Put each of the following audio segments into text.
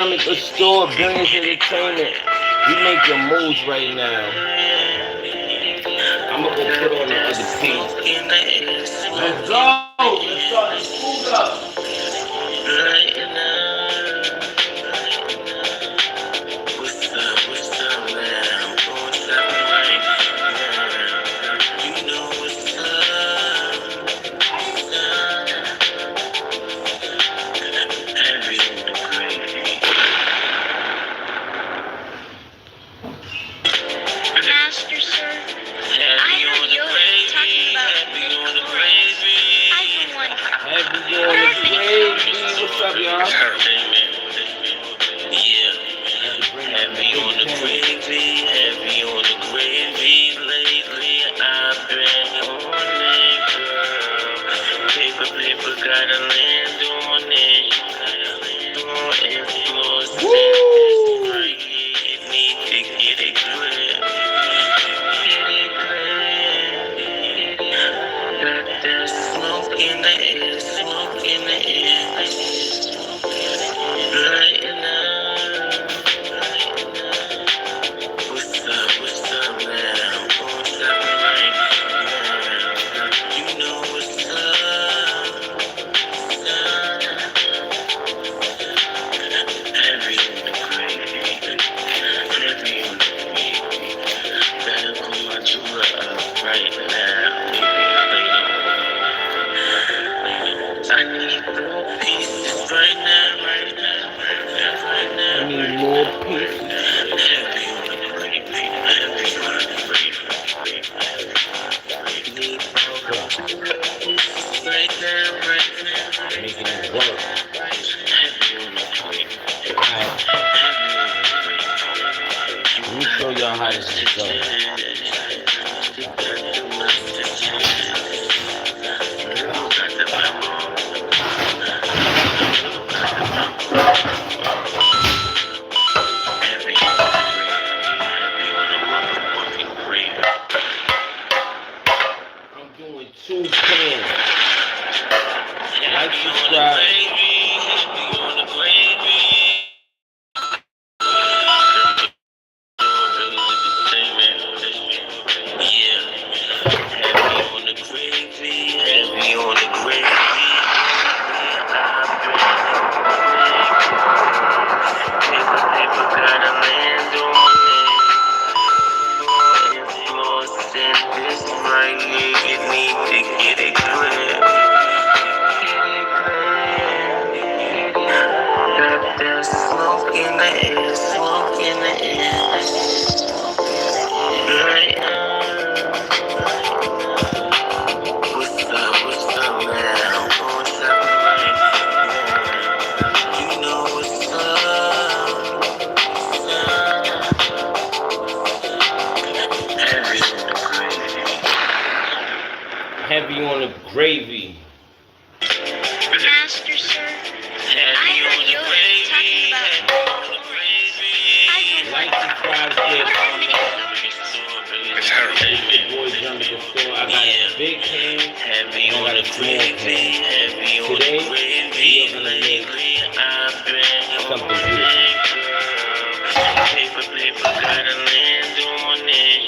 COSTOR, Billions Entertainment. We making moves right now. I'm gonna go put on the other piece. Let's go. Let's start this food up. What's up, y'all? Yeah. Heavy on the gravy, heavy on the gravy. Lately, I've been on it, girl. Paper, gotta land on it. Don't influence this right here. Need to get it clear. Got that smoke in the air, smoke in the air. Right now. What's up now? What's up right now? You know what's up. Heavy on the gravy. Heavy on the gravy. Better pull my jeweler up right now. I need more pieces right now, right now. I need more pieces. Heavy on the gravy, heavy on the gravy. Need more pieces right now. Making it work. Heavy on the gravy. Alright. Let me show y'all how this is going. Two cans. Like, subscribe. Smoke in the air, smoke in the air. Right now. What's up now? What's up right now? You know what's up. Heavy on the gravy. Master, sir. I heard you talking about Like, subscribe, share, comment. It's terrible. It's your boy JERMIN COSTOR. I got a big can and I got a small can. Today, we are gonna make something beautiful. Paper, gotta land on it.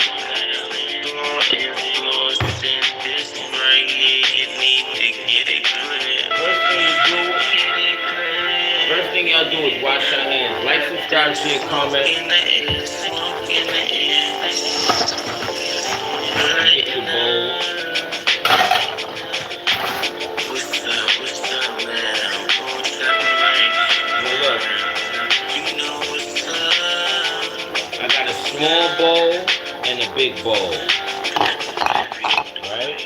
Don't influence in this right here. You need to get it clear. First thing y'all do is wash your hands. Like, subscribe, share, comment. Get your bowl. What's up now? What's up right now? Look. You know what's up. I got a small bowl and a big bowl. Right?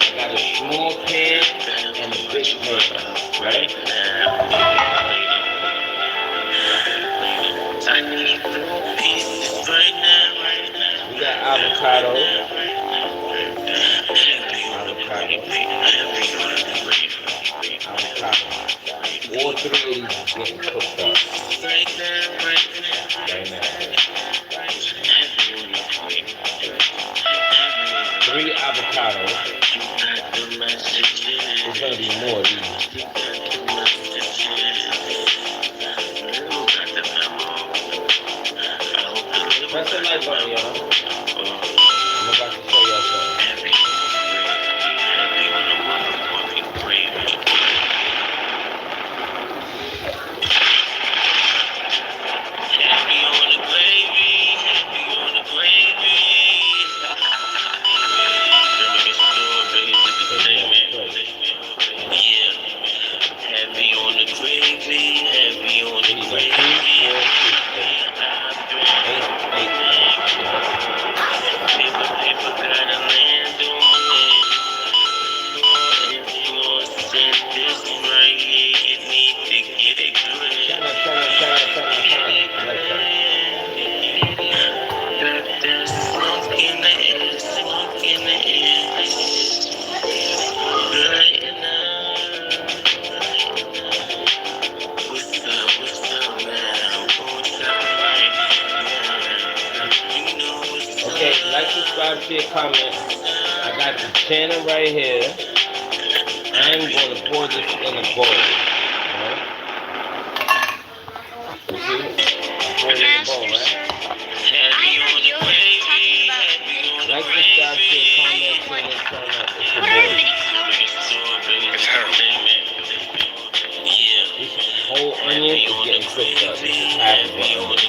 I got a small pan and a big pan. Right? I need more pieces right now. We got avocado. All three of these is getting cooked up. Right now. Three avocados. There's gonna be more of these. something, y'all. I'm about to show y'all something. Okay, like, subscribe, share, comment. I got the channel right here. I'm going to pour this in a bowl. Right? You see? I'm pouring it in a bowl, right? Like, subscribe, share, comment, channel, turn up. It's your boy. It's terrible. This whole onion is getting cooked up. This is half of an onion.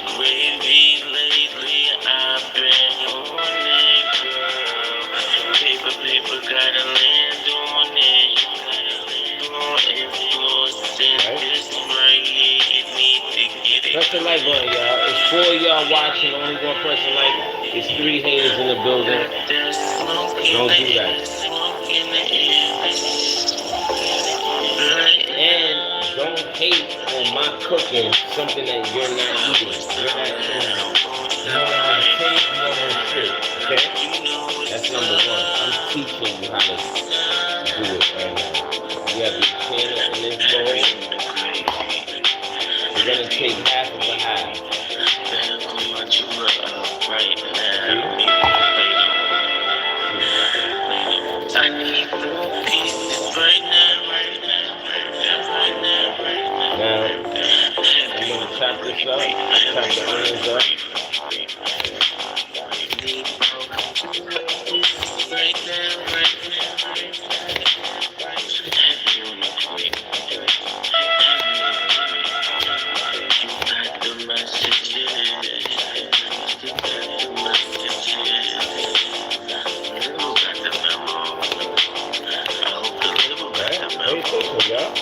Press the like button, y'all. It's 4 of y'all watching. Only one person like. It's 3 haters in the building. Don't do that. And don't hate on my cooking something that you're not eating. You're not eating. You don't know how to taste, you don't know shit. Okay? That's number 1. I'm teaching you how to do it right now. You have your channel in this bowl. We're gonna take half of a half. I need 4 pieces right now. Now, I'm gonna chop this up, chop the onions up. Pay attention, y'all.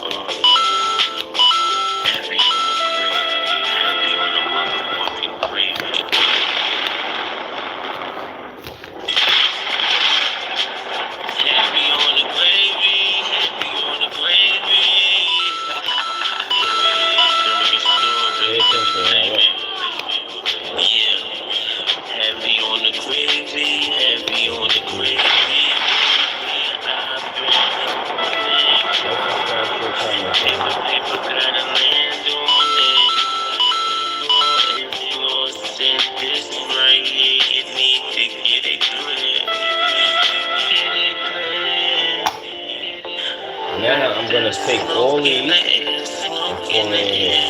Now I'm gonna take all these and pour them in here.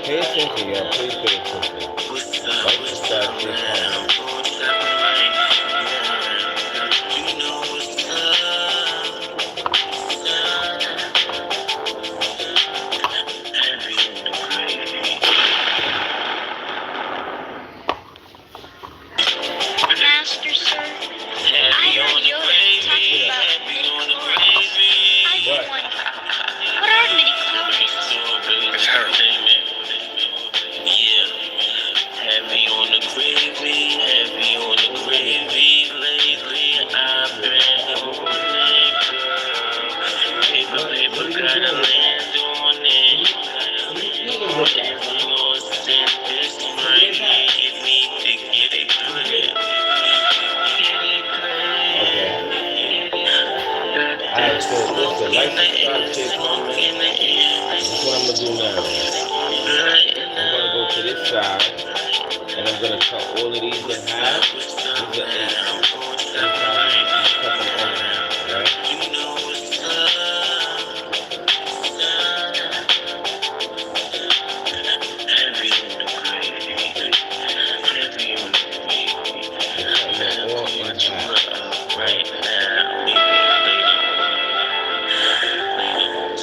Pay attention, y'all. Please pay attention. Like, subscribe, share, comment. Master, sir, I heard you're talking about midi-chlorians. I do wonder, what are midi-chlorians? It's terrible. Heavy on the gravy lately. I've been on it, girl. Paper, gotta land on it. This right here, you need to get it clear. Okay. Alright, so listen, like, subscribe, share, comment. This is what I'm gonna do now. I'm gonna go to this side, and I'm gonna cut all of these in half. These are 8. I'm cut them all in half, alright? Heavy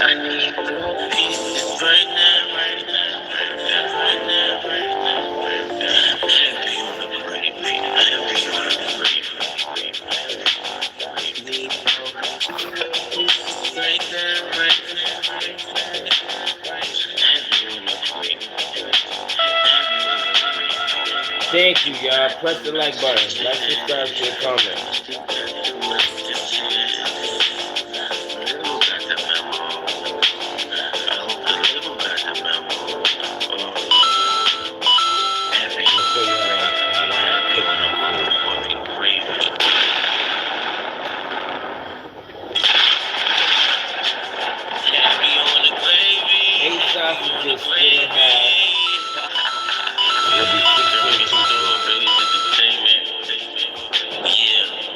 I need gold pieces right now, right now, right now, right now, right now. Heavy on the gravy, heavy on the gravy. Need gold pieces right now, right now, right now. Heavy on the gravy, heavy on the gravy. Thank you, y'all. Press the like button. Like, subscribe, share, comment. Sausages split in half. Will be 16 pieces. Yeah,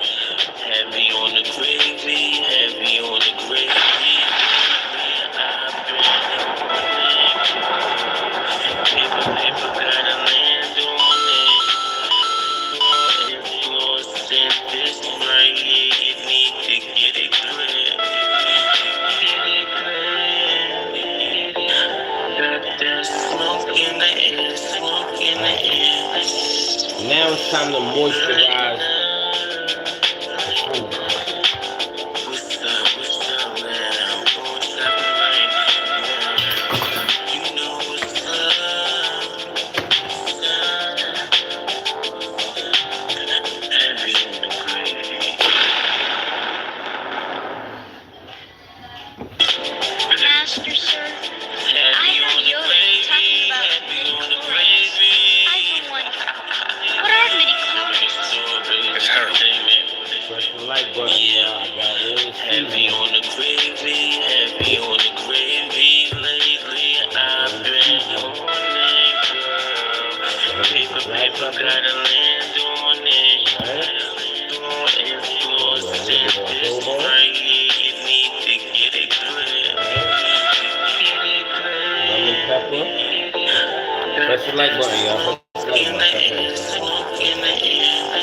heavy on the gravy, heavy on the gravy. Paper gotta land on it. Influence in this right here, you need to get it clear. Get it clear. Got that smoke in the air, smoke in the air. Now it's time to moisturize the food. What's up now? What's up right now? You know what's up. Heavy on the gravy. Master, sir. Heavy on the gravy. Heavy on the gravy. What are midi-chlorians? It's heroin. Press the like button, y'all. I got all the Heavy seasoning. on the gravy, heavy on the gravy. Lately I've been on it, girl. Paper gotta land on it. Don't influence in this right here. You need to get it clear. Get it Lemon clear. pepper. Press the like button, y'all. Press the like In the button. air, smoke in the air.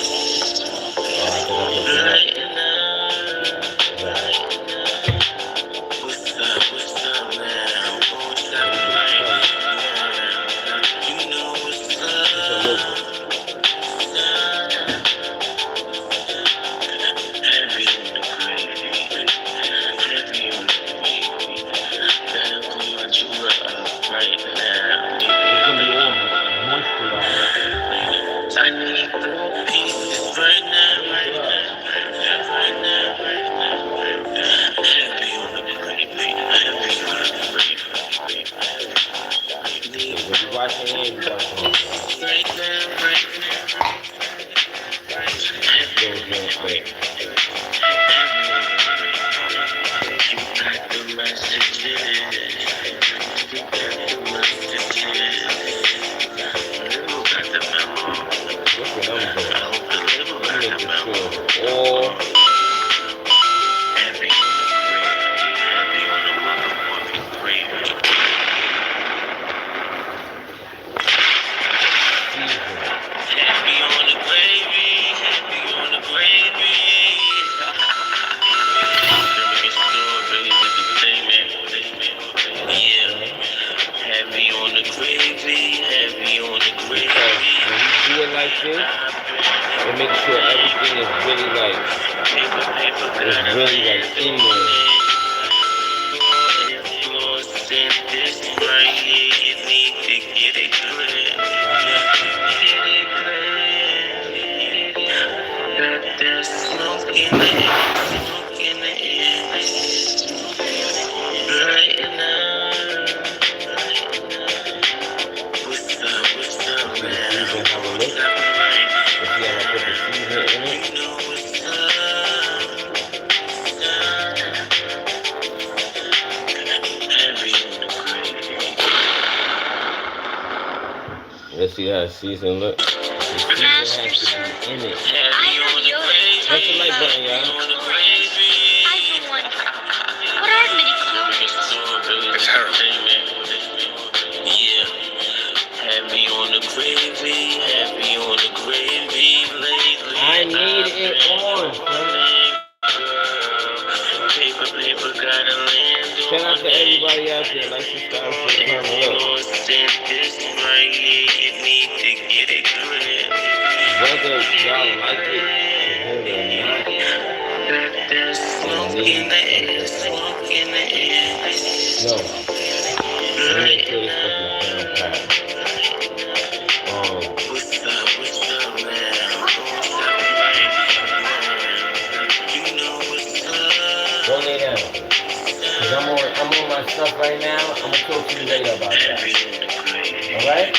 What's up now? What's up right now? You know what's up. Heavy on the gravy. Heavy on the gravy. Better pull my jeweler up right now. It's gonna be all moisturized. I need gold pieces right now, right now, right now, right now, right now. Heavy on the gravy, heavy on the gravy. So when you wash your hands, you wash your hands. Right now, right now. Heavy on the gravy. You got the messages. You got the messages. Little got the memo. Look what I'm doing. I hope the little I'm got the making memo. sure all Heavy on the gravy, heavy on the motherfucking gravy. seasoning. Heavy on the gravy, heavy on the gravy. Yeah, heavy on the gravy, heavy on the Because gravy. when you do it like this, it makes sure everything is really like in there. Influence in this right here, you need to get it clear. Get it clear. Got that smoke in the air, smoke in the air. Right now. What's up now? What's up right now? If you ever put the seasoning in it, You know what's up. Heavy on the gravy. let's see how the seasoning look. The seasoning has to be in it. Heavy on the gravy. Press the like button, y'all. On the gravy. What are midi-chlorians? It's heroin. Yeah. Heavy on the gravy. Heavy on the gravy. Lately I need it on, son. Paper gotta Shout out to everybody out there. Like, subscribe, share, comment. Whether y'all like it or not, There's smoke in the air, smoke in the air. no. Let me put this fucking down pat. What's up, man? You know what's up. Go lay down. Cause I'm on my stuff right now. I'm gonna talk to you later about that. Alright?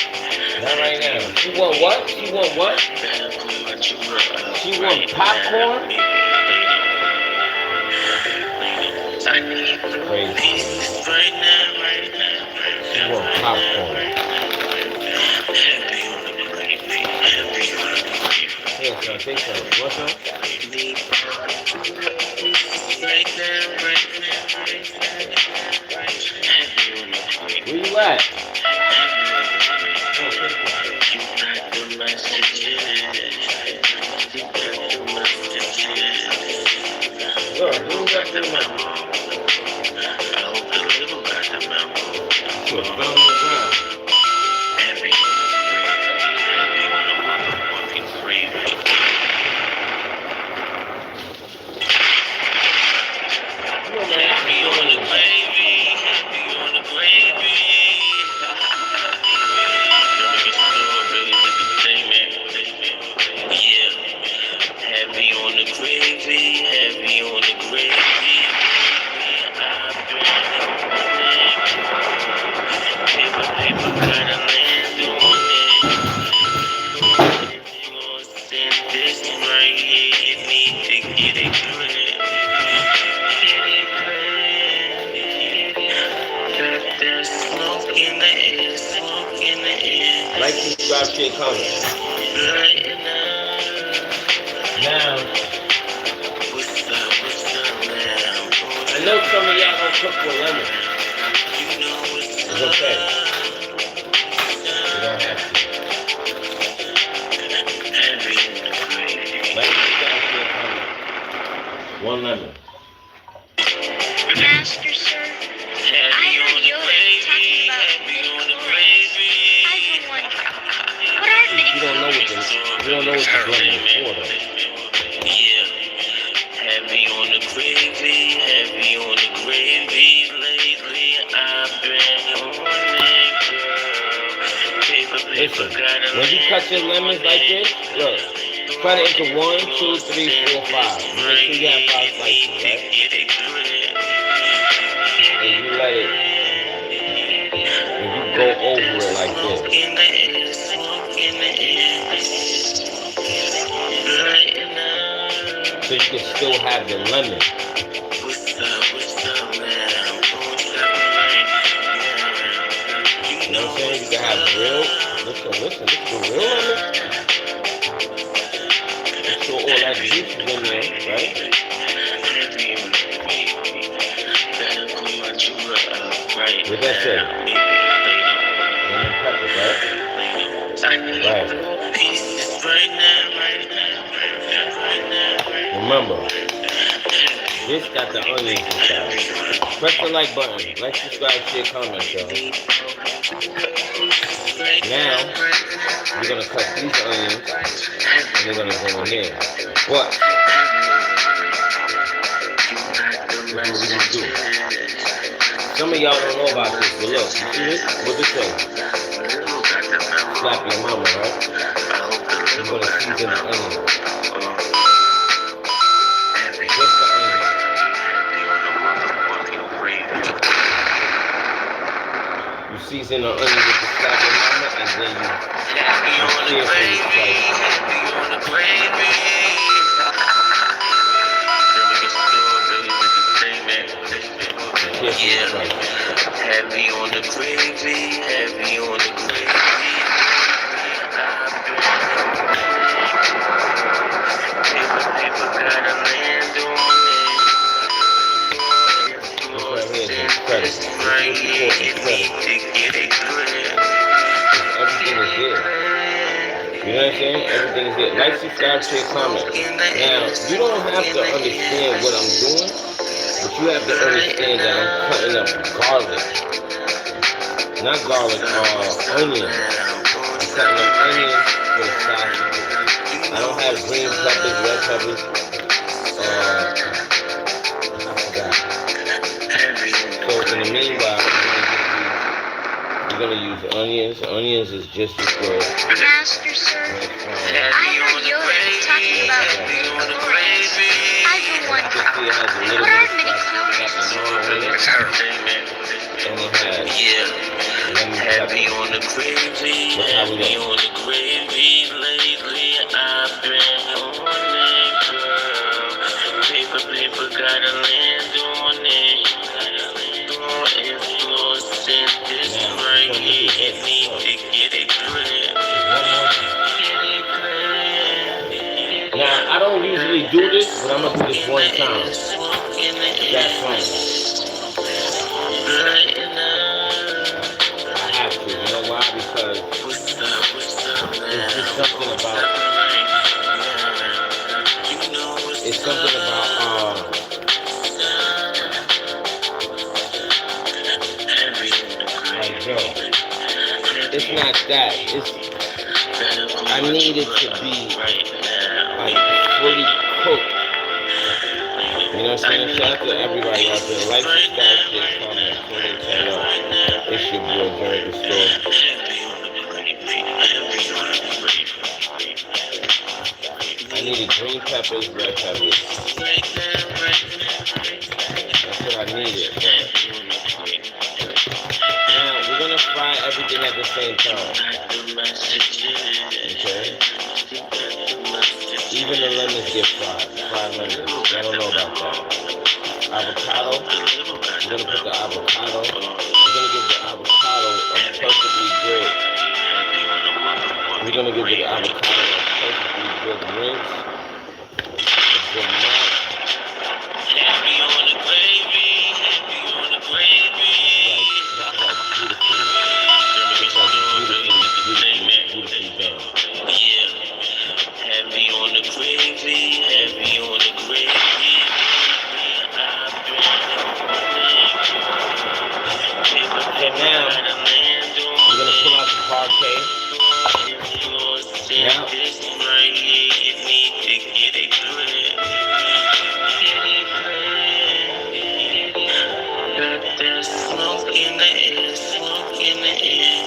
Not right now. She want what? She want what? She want popcorn? Crazy. She want popcorn. Here, son, take some. What's up? Where you at? Look, who's up there now? Sure, fell on the ground. Like, subscribe, share, comment. Now, I know some of y'all don't cook with lemon. It's okay. You don't have to. Like, subscribe, share, comment. One lemon. Master, sir, I heard Yoda talking about midi-chlorians. I've been wondering, what are You don't know what this. You don't know what this lemon is for, though. Heavy on the gravy, heavy on the gravy. Lately, I've been on that girl. Listen, when you cut your lemons like this, look, cut it into 1, 2, 3, 4, 5. Make sure you have 5 slices, right? And you let it, and you go over it like this. So you can still have the lemon. You know what I'm saying? You can have real, listen, this is the real lemon. Make sure all that juice is in there, right? What that say? Lemon pepper, right? Right. Remember, this got the onions inside. Press the like button. Like, subscribe, share, comment, y'all. Now, we're going to cut these onions, and we're going to go in there. But, this is what we're going to do. Some of y'all don't know about this, but look, you see this? What this say? Slap your mama, right? You're going to season the onion. Just the onion. You season the onion with the slap your mama, and then you carefully slice Heavy on the gravy, heavy on the gravy. Paper gotta land on it. This right here is credit. This is credit. Everything is there. You know what I'm saying? Everything is there. Like, subscribe, share, comment. Now, you don't have to understand what I'm doing. But you have to understand that I'm cutting up garlic. Not garlic, onions. I'm cutting up onions for the sausages. I don't have green peppers, red peppers. I forgot. So in the meanwhile, we're gonna use onions. Onions is just as good. Master, sir, I heard Yoda talking about midichlorians. I've been wondering, what are midichlorians? It's her. And it has Heavy on the gravy, heavy on the gravy. Lately I've been on it, girl. Paper, gotta land on it. More influence in this right here. You need to get it clear. now, I don't usually do this, but I'm gonna do this one time. That's fine. I have to. You know why? Because it's just something about. It's something about. Like, yo, it's not that. It's. I need it to be like fully cooked. You know what I'm saying? Shout out to everybody out there. Like, subscribe, share, comment, tune in, turn up. It's your boy, Jerry COSTOR. I needed green peppers, red peppers. That's what I needed. Now, we're going to fry everything at the same time. Okay? Even the lemons get fried. Fried lemons. I don't know about that. Avocado. We're going to put the avocado. We're going to give the avocado a perfectly good. We're going to give the avocado a perfectly good rinse. A good match. Heavy on the gravy, heavy on the gravy. Beautifully done. Yeah, heavy on the gravy, heavy on the gravy. So now, we're going to pull out the parquet. Now, smoke in the air, smoke in the air.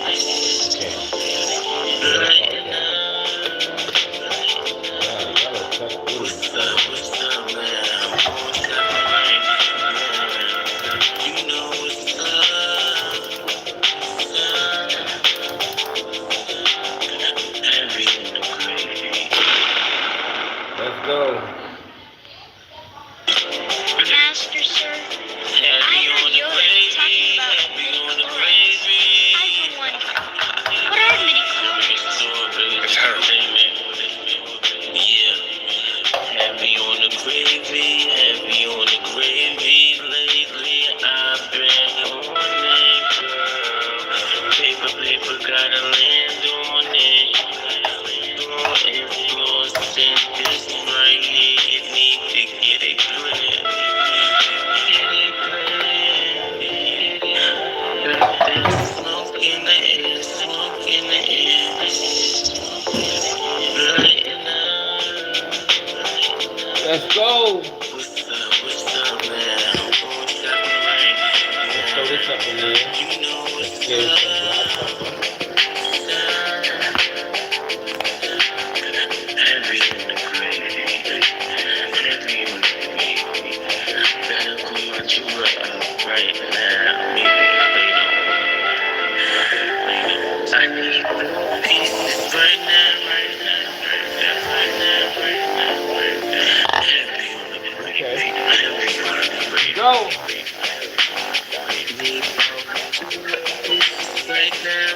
Right now. What's up, man? You know what's up. Heavy in the gravy. let's go. Master, sir, I heard Yoda talking about midichlorians. I've been wondering, what are midichlorians? It's her. Yeah. Heavy on the gravy, heavy on the gravy. Lately I've been on it, girl. Paper, gotta land on it. More influence in this right here. You need to get it clear. Smoke in the air, smoke in the air. Right now. Let's go. What's up, man? Let's throw this up in there. Let's give it some black pepper. Heavy in the gravy. Heavy in the gravy. Better clean you up right now. I need more pieces right now. Heavy on the gravy. Heavy on the gravy. Go. Right now.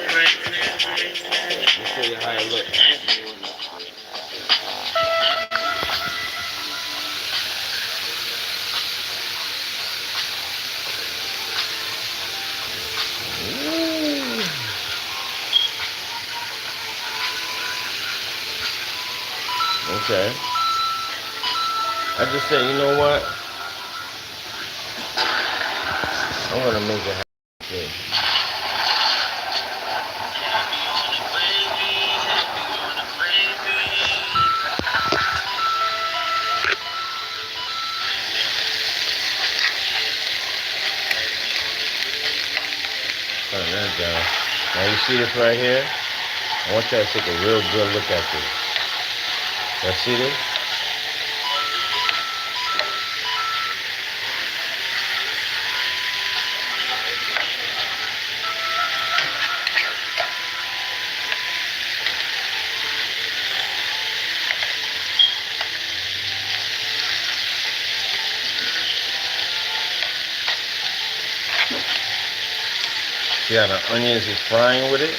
Let's show you how it looks. Okay. I just said, you know what? I'm gonna make it happen. Turn that down. Now you see this right here? I want y'all to take a real good look at this. Y'all see this? See how the onions is frying with it?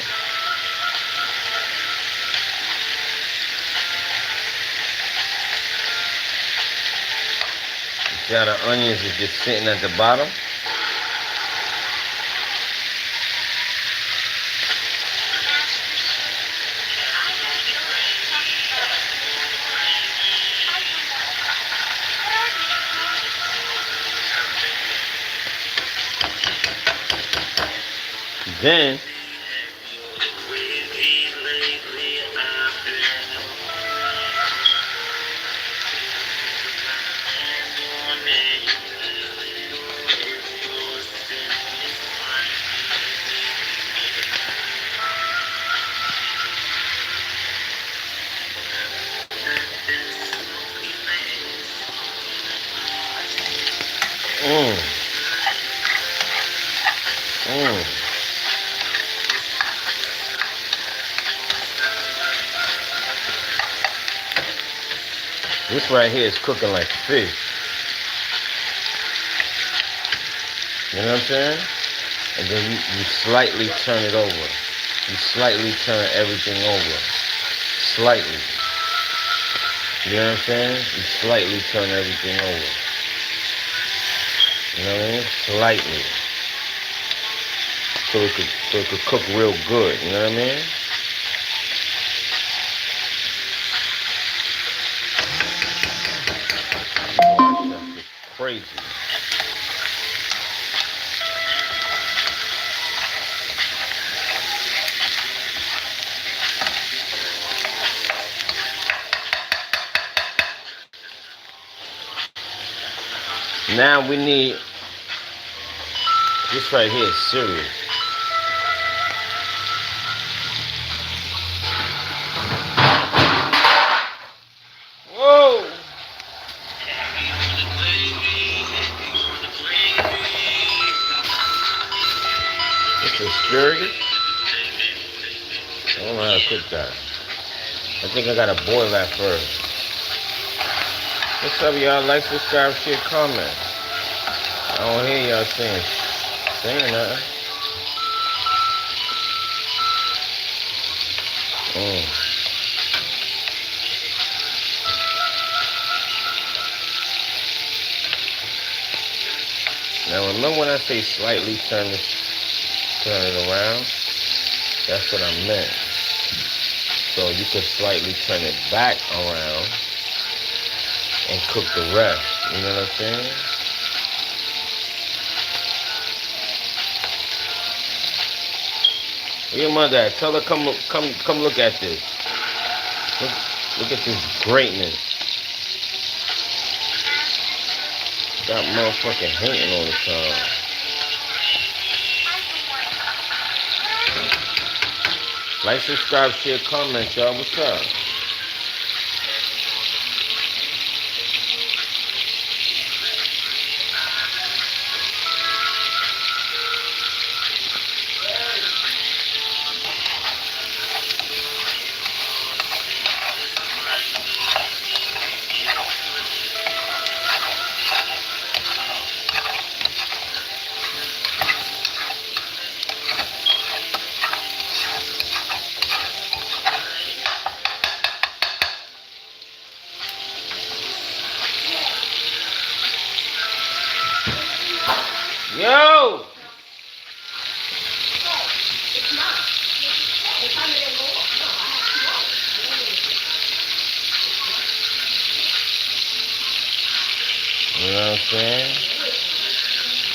See how the onions is just sitting at the bottom? Then this right here is cooking like fish. You know what I'm saying? And then you slightly turn it over. You slightly turn everything over. Slightly. You know what I'm saying? You slightly turn everything over. You know what I mean? Slightly. So it could cook real good. You know what I mean? That's crazy. Now we need this right here is serious. Whoa! It's asparagus. I don't know how to cook that. I think I gotta boil that first. What's up, y'all? Like, subscribe, share, comment. I don't hear y'all saying nothing. Now remember when I say slightly turn it around? That's what I meant. So you could slightly turn it back around and cook the rest. You know what I'm saying? Where your mother at? Tell her come look at this. Look at this greatness. Got motherfucking hating all the time. Like, subscribe, share, comment, y'all. What's up? Yo! You know what I'm saying?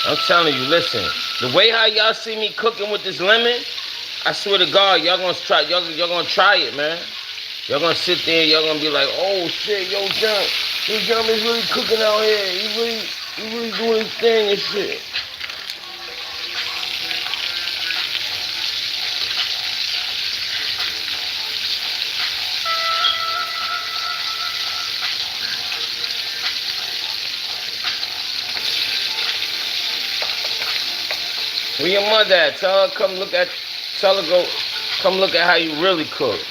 I'm telling you, listen. The way how y'all see me cooking with this lemon, I swear to God, y'all gonna try. Y'all gonna try it, man. Y'all gonna sit there. Y'all gonna be like, oh shit, yo, Jump is really cooking out here. He really doing his thing and shit. Where your mother at? Tell her come look at how you really cook.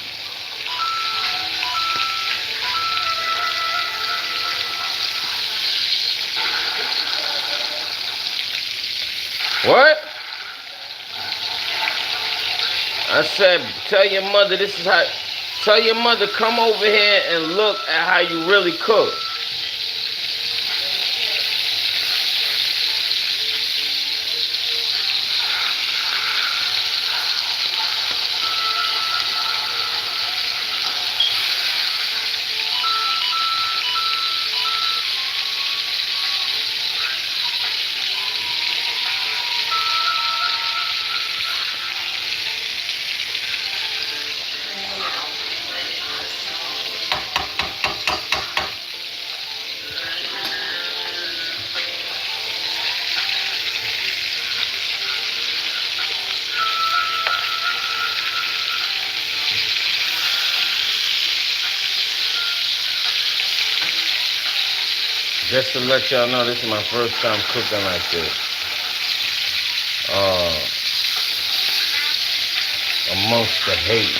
What? I said, tell your mother come over here and look at how you really cook. Just to let y'all know, this is my first time cooking like this. Amongst the hate.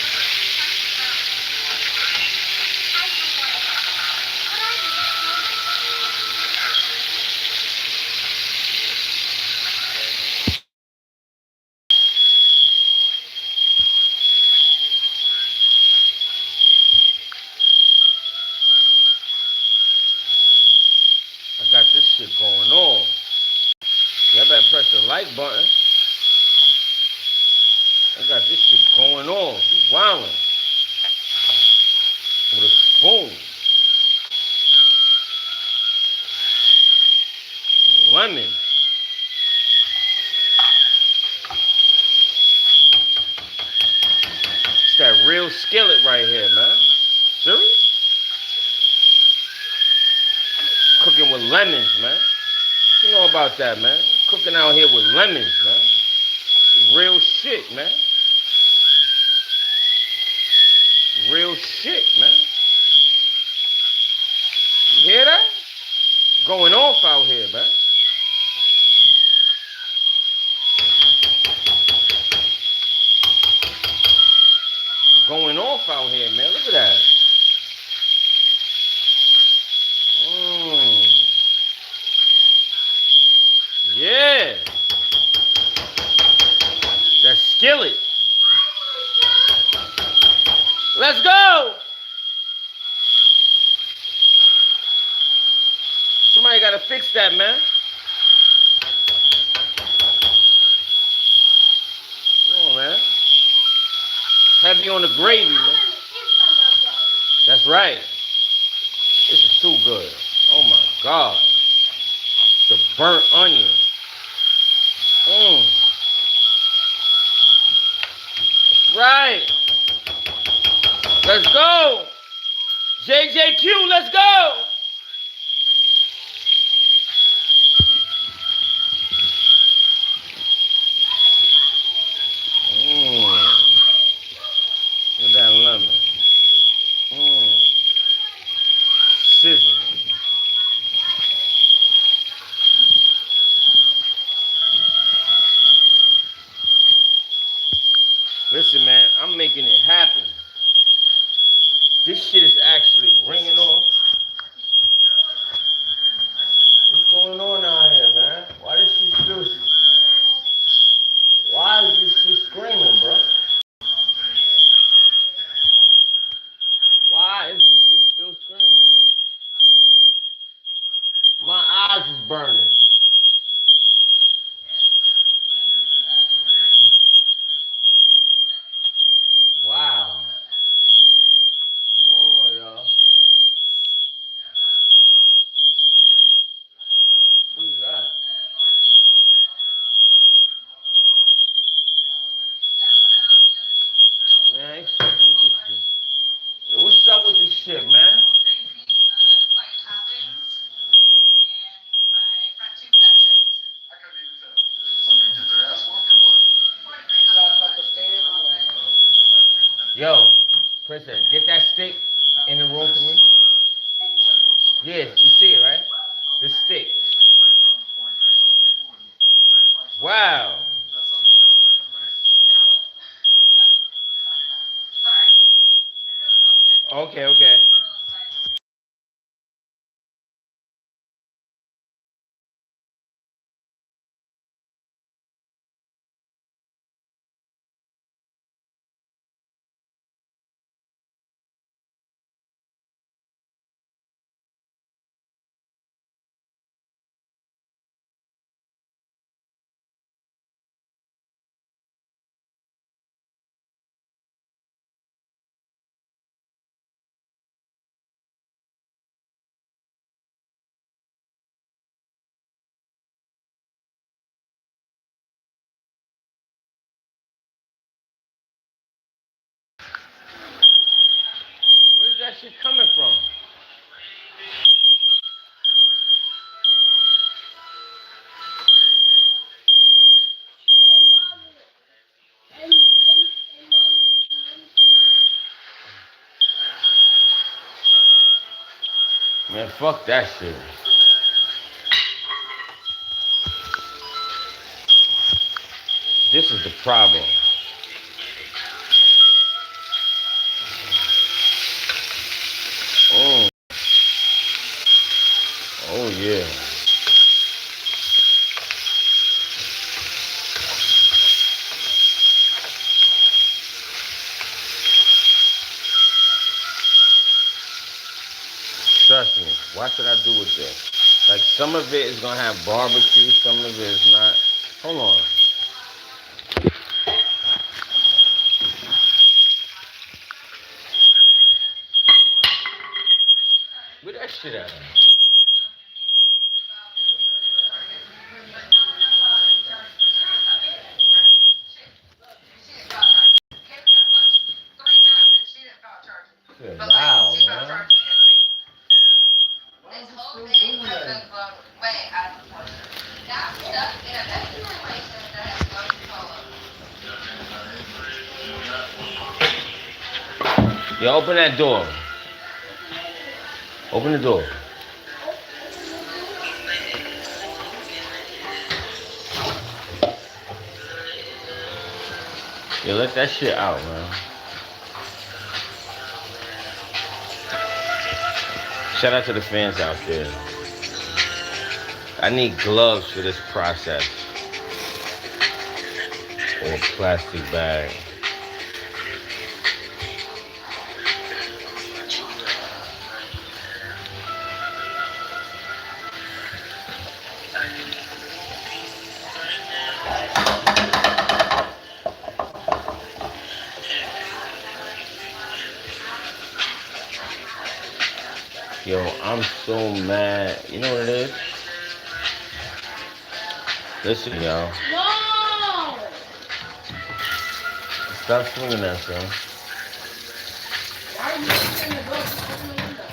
I got this shit going on. Y'all better press the like button. I got this shit going on. You wildin'. With a spoon. Lemon. It's that real skillet right here, man. Serious? Cooking with lemons, man. You know about that, man. Cooking out here with lemons, man. Real shit, man. Real shit, man. You hear that? Going off out here, man. Going off out here, man. Look at that. Yeah. That skillet. Let's go. Somebody gotta fix that, man. Come on, man. Heavy on the gravy, man. That's right. This is too good. Oh my God. The burnt onion. That's right. Let's go. JJQ, let's go. Look at that lemon. Sizzling. Listen, man, I'm making it happen. This shit is actually ringing off. What's going on out here, man? Why is this shit screaming, bro? Why is this shit still screaming, man? My eyes is burning. Wow. Hold on, y'all. Yo, Princess, get that stick in the room for me. Yeah, you see it, right? The stick. Wow. Okay, okay. Where's that shit coming from? Man, fuck that shit. This is the problem. Oh, oh yeah. Trust me. Watch what I do with this. Like some of it is gonna have barbecue, some of it is not. Hold on. Where that shit at? Shit loud, man. Yo, open that door. Open the door. Yo, let that shit out, man. Shout out to the fans out there. I need gloves for this process. Or a plastic bag. Yo, I'm so mad. You know what it is? Listen, y'all. No! Stop swinging that, son. Why are you opening the door? Just open the window.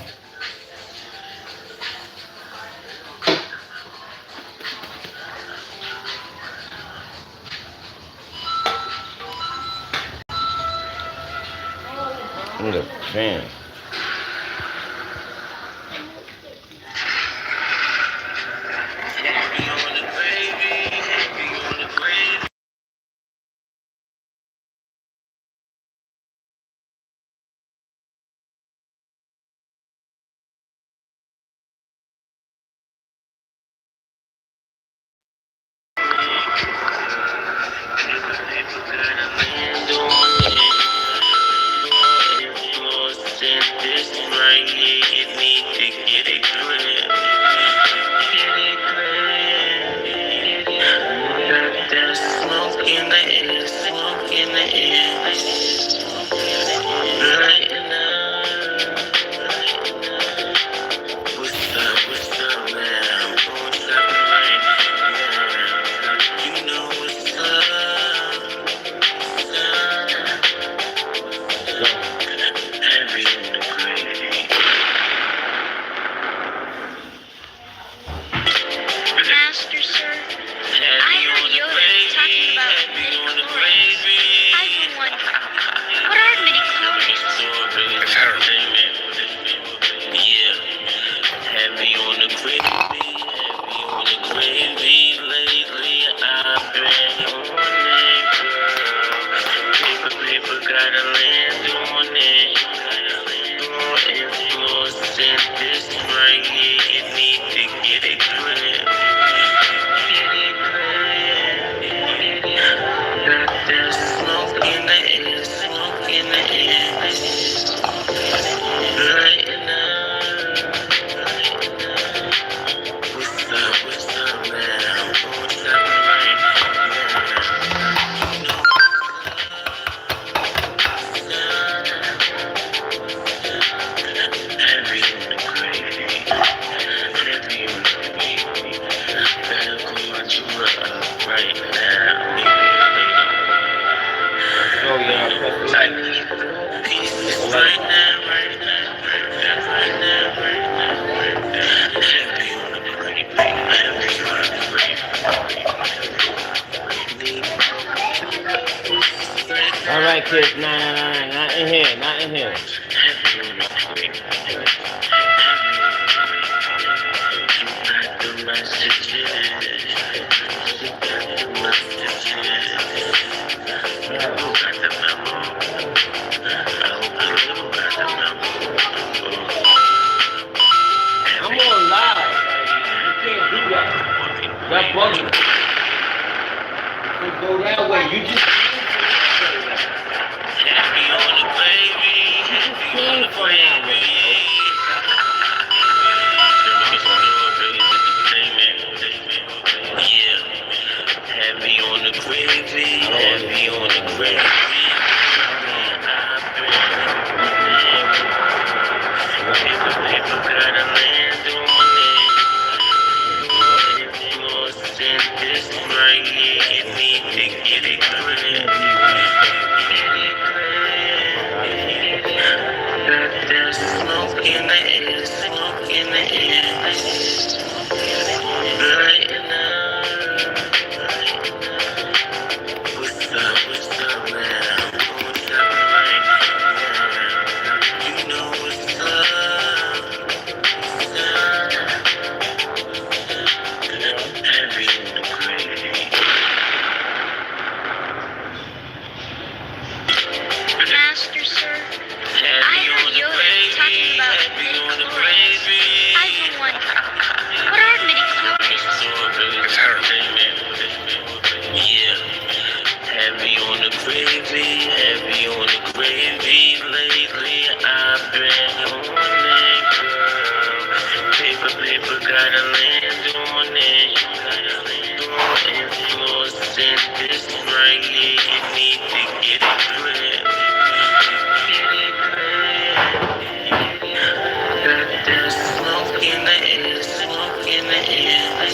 I'm the fan. Master, sir, I heard Yoda talking about midichlorians. I've been wondering, All right, kids. Nah, not in here. Not in here. I'm on live. You can't do that. That bugging. Go that way. You just came from that way. Heavy on the gravy, heavy on the gravy. People gotta land on it. Lost in this right here, you need to get it clear. Got that smoke in the air, smoke in the air. Right now. What's up now? What's up right now? You know what's up. Heavy on the gravy. Master, sir, I heard Yoda talking about midi-chlorians. I've been wondering, what are midi-chlorians? It's her. Yeah. Heavy on the gravy, heavy on the gravy. Lately I've been on it, girl. Paper, gotta land on it. Influence in this right here, you need to get it clear. Got that smoke in the air, smoke in the air.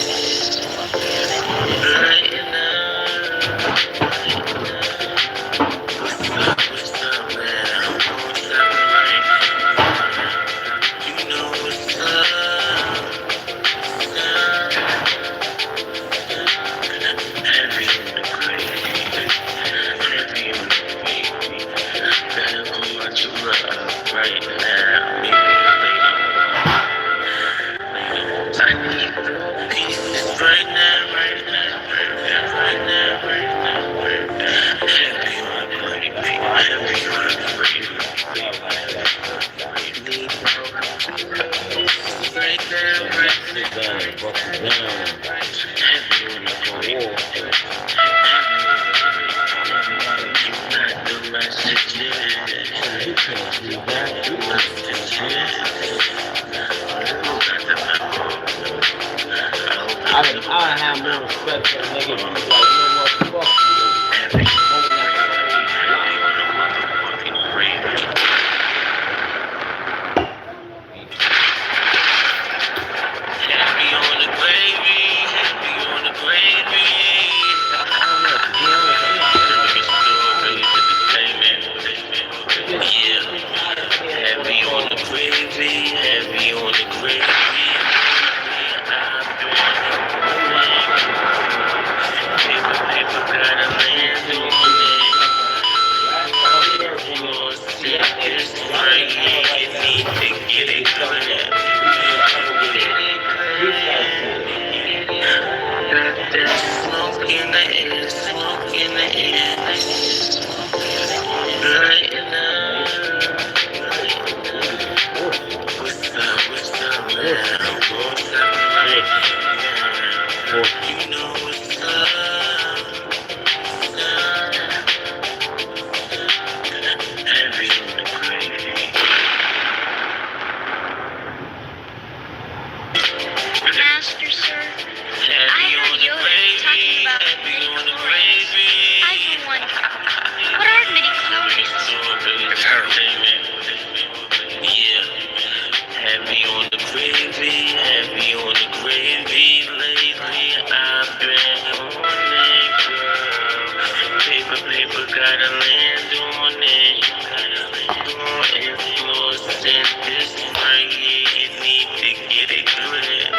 Right now. What's up now? What's up right now? You know what's up. Heavy on the gravy, heavy on the gravy. Gotta pull my jewelry up right now. I need more pieces right now, right now. Heavy on the gravy, heavy on the gravy. Need more pieces right now, right now. Heavy on the gravy. You got the messages. You got the messages. I have more respect for a nigga who's like, you know what, fuck you. Heavy on the gravy, heavy on the gravy. Yeah, heavy on the gravy, heavy on the gravy. Paper, gotta land on it. Lost in this right here, you need to get it clear. Got that smoke in the air, smoke in the air. Right now. What's up now? What's up right now? You know what's up. Heavy on the gravy. Master, sir, I heard Yoda talking about midi-chlorians. I've been wondering, what are midi-chlorians? It's her. Yeah. Heavy on the gravy, heavy on the gravy. Lately I've been on it, girl. Paper, gotta land on it. Influence in this right here, you need to get it clear.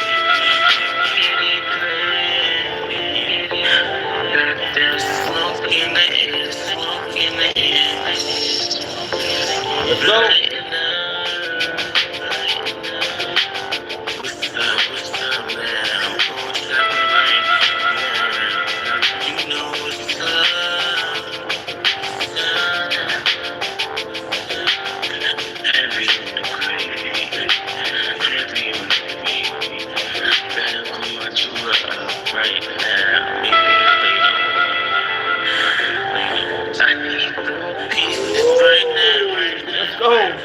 Got that smoke in the air, smoke in the air. go. Let's go.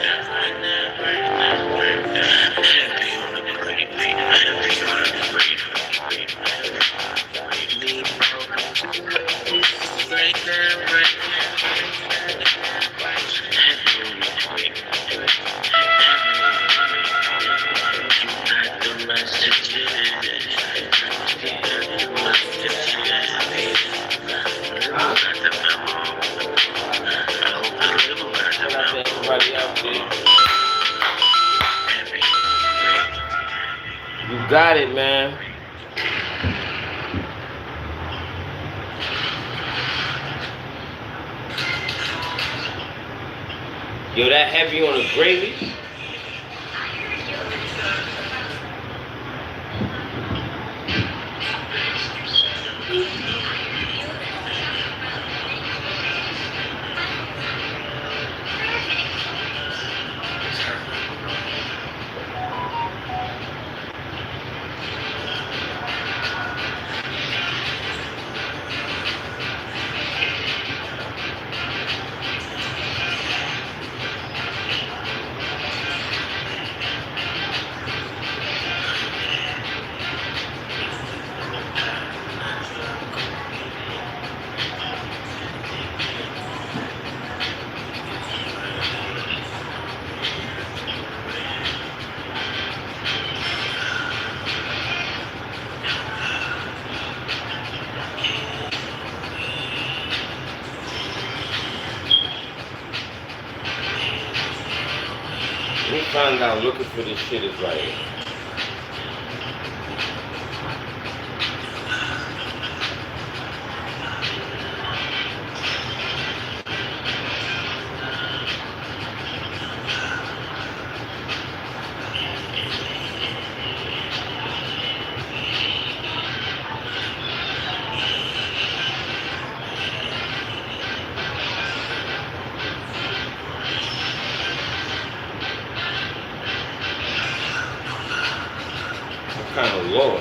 You got it, man. Yo, that heavy on the gravy. Let me find out looking for this shit is right here. Kind of low.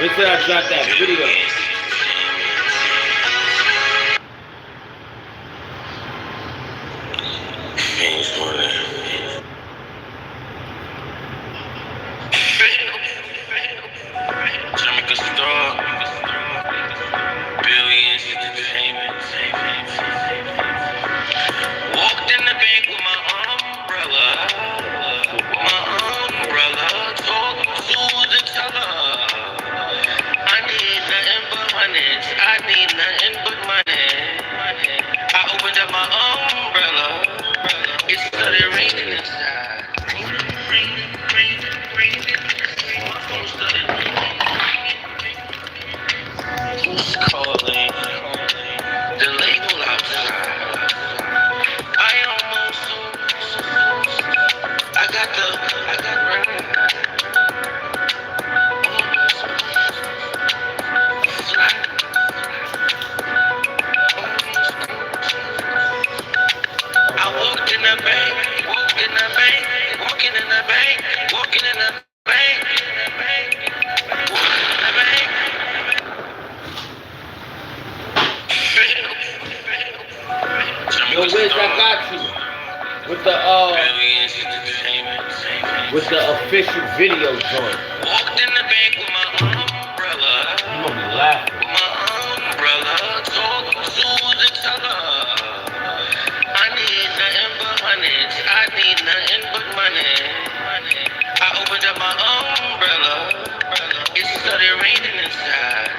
Wait till I drop that video. Walked in the bank with my umbrella. Talk to the teller. I need nothing but money. I need nothing but money. I opened up my umbrella. It started raining inside. My phone started ringing. Who's calling? The label outside. I got right. I walked in the bank, walking in the bank, walking in the bank, walking in the bank, walking in the bank. Yo, Wiz, I got you. With the official video joint. Walked in the bank with my umbrella. You gonna be laughing. My umbrella, talk to the teller. I need nothing but money. I need nothing but money. I opened up my umbrella. It started raining inside.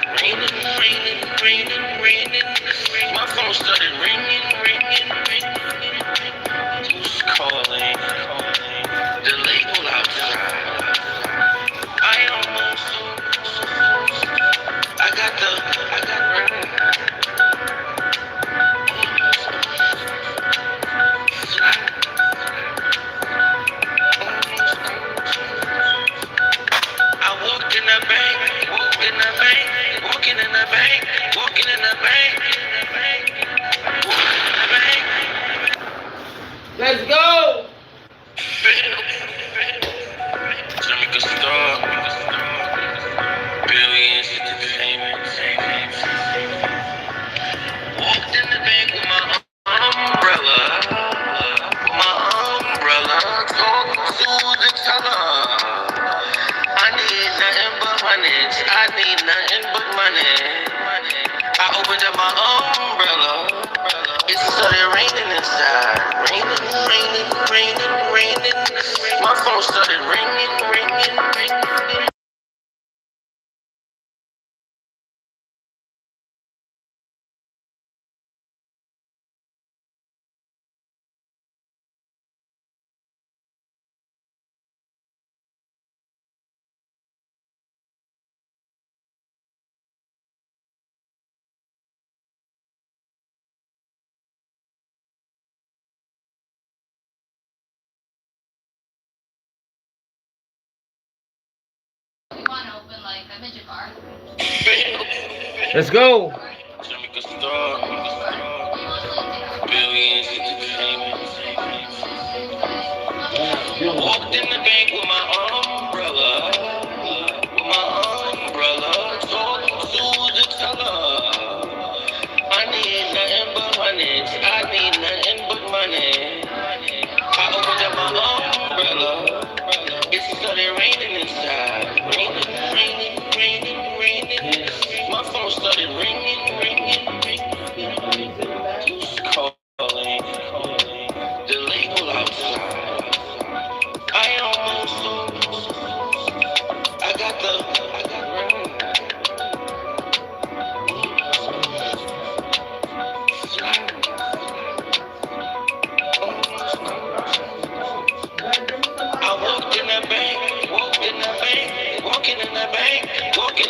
Raining. My phone started ringing. the bank, walking in the bank. Let's go. Jimmy COSTOR, billions in the payments. Walked in the bank with my umbrella, talk to the teller. I need nothing but money, I need nothing but money. I opened up my umbrella, it started raining inside. Raining. My phone started ringing. Let's go. Jimmy COSTOR, billions in the payments. Walked in the bank with my umbrella, talk to the teller. I need nothing but money, I need nothing but money. I opened up my umbrella, it started raining inside. Raining. My phone started ringing. Calling. The label outside. I almost sold. I got the I walked in the bank, walking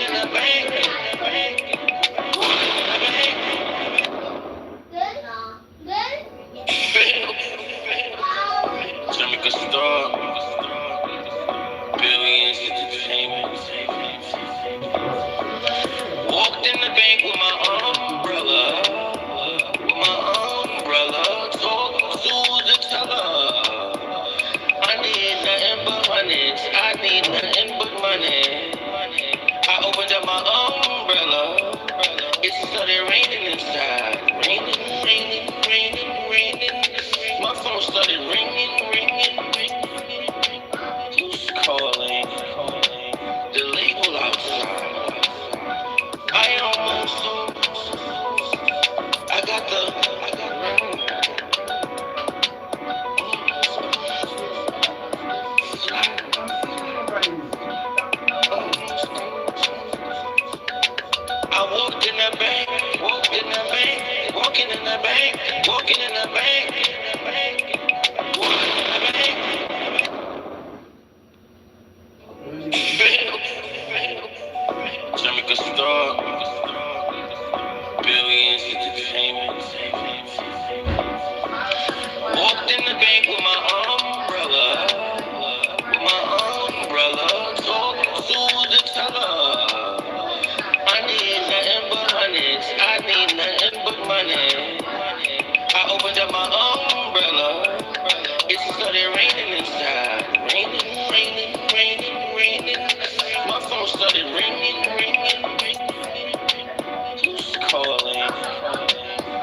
in the bank. Jimmy COSTOR, billions in the payments. Walked in the bank with my umbrella, talk to the teller. I need nothing but money, I need nothing but money. I opened up my umbrella, it started raining inside. Raining. My phone started ringing. Who's calling? The label outside. I almost sold. I got the I walked in the bank, walking in the bank. Jimmy COSTOR, billions in the payments. Walked in the bank with my umbrella, talk to the teller. I need nothing but money, I need nothing but money. I opened up my umbrella, it started raining inside. Raining. My phone started ringing. Who's calling?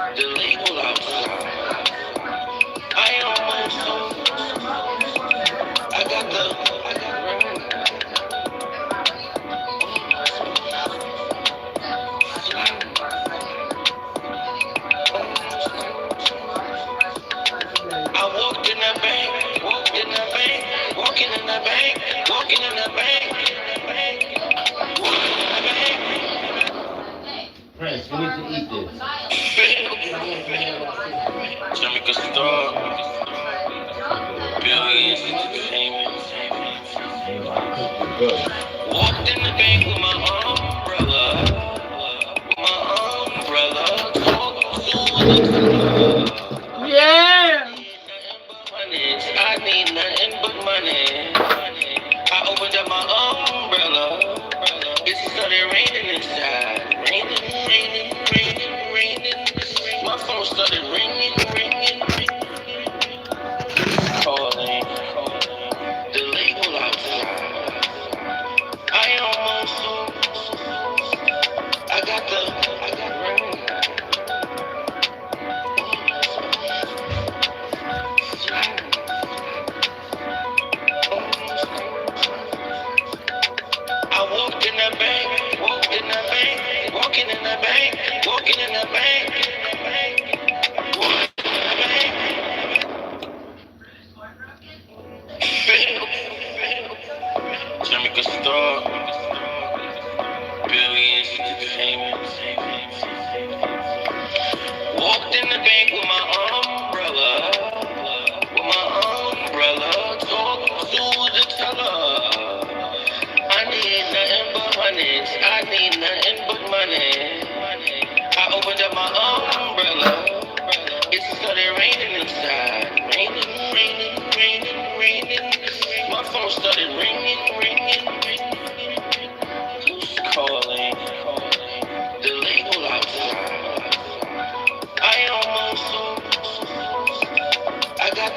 The label outside. I almost sold. I got the I walked in the bank, walking in the bank. Prince, we need to eat this. Jimmy COSTOR, billions in the payments. Walked in the bank with my umbrella, talk to the teller. Yeah. I need nothing but money. I opened up my umbrella, it started raining inside. Raining. Walking in the bank. Jimmy COSTOR, Billions Entertainment. Walked in the bank with my umbrella, talked to the teller. I need nothing but hundreds, I need nothing but money. I opened up my umbrella, it started raining inside. Raining. My phone started ringing. Who's calling? The label outside. I almost sold. I got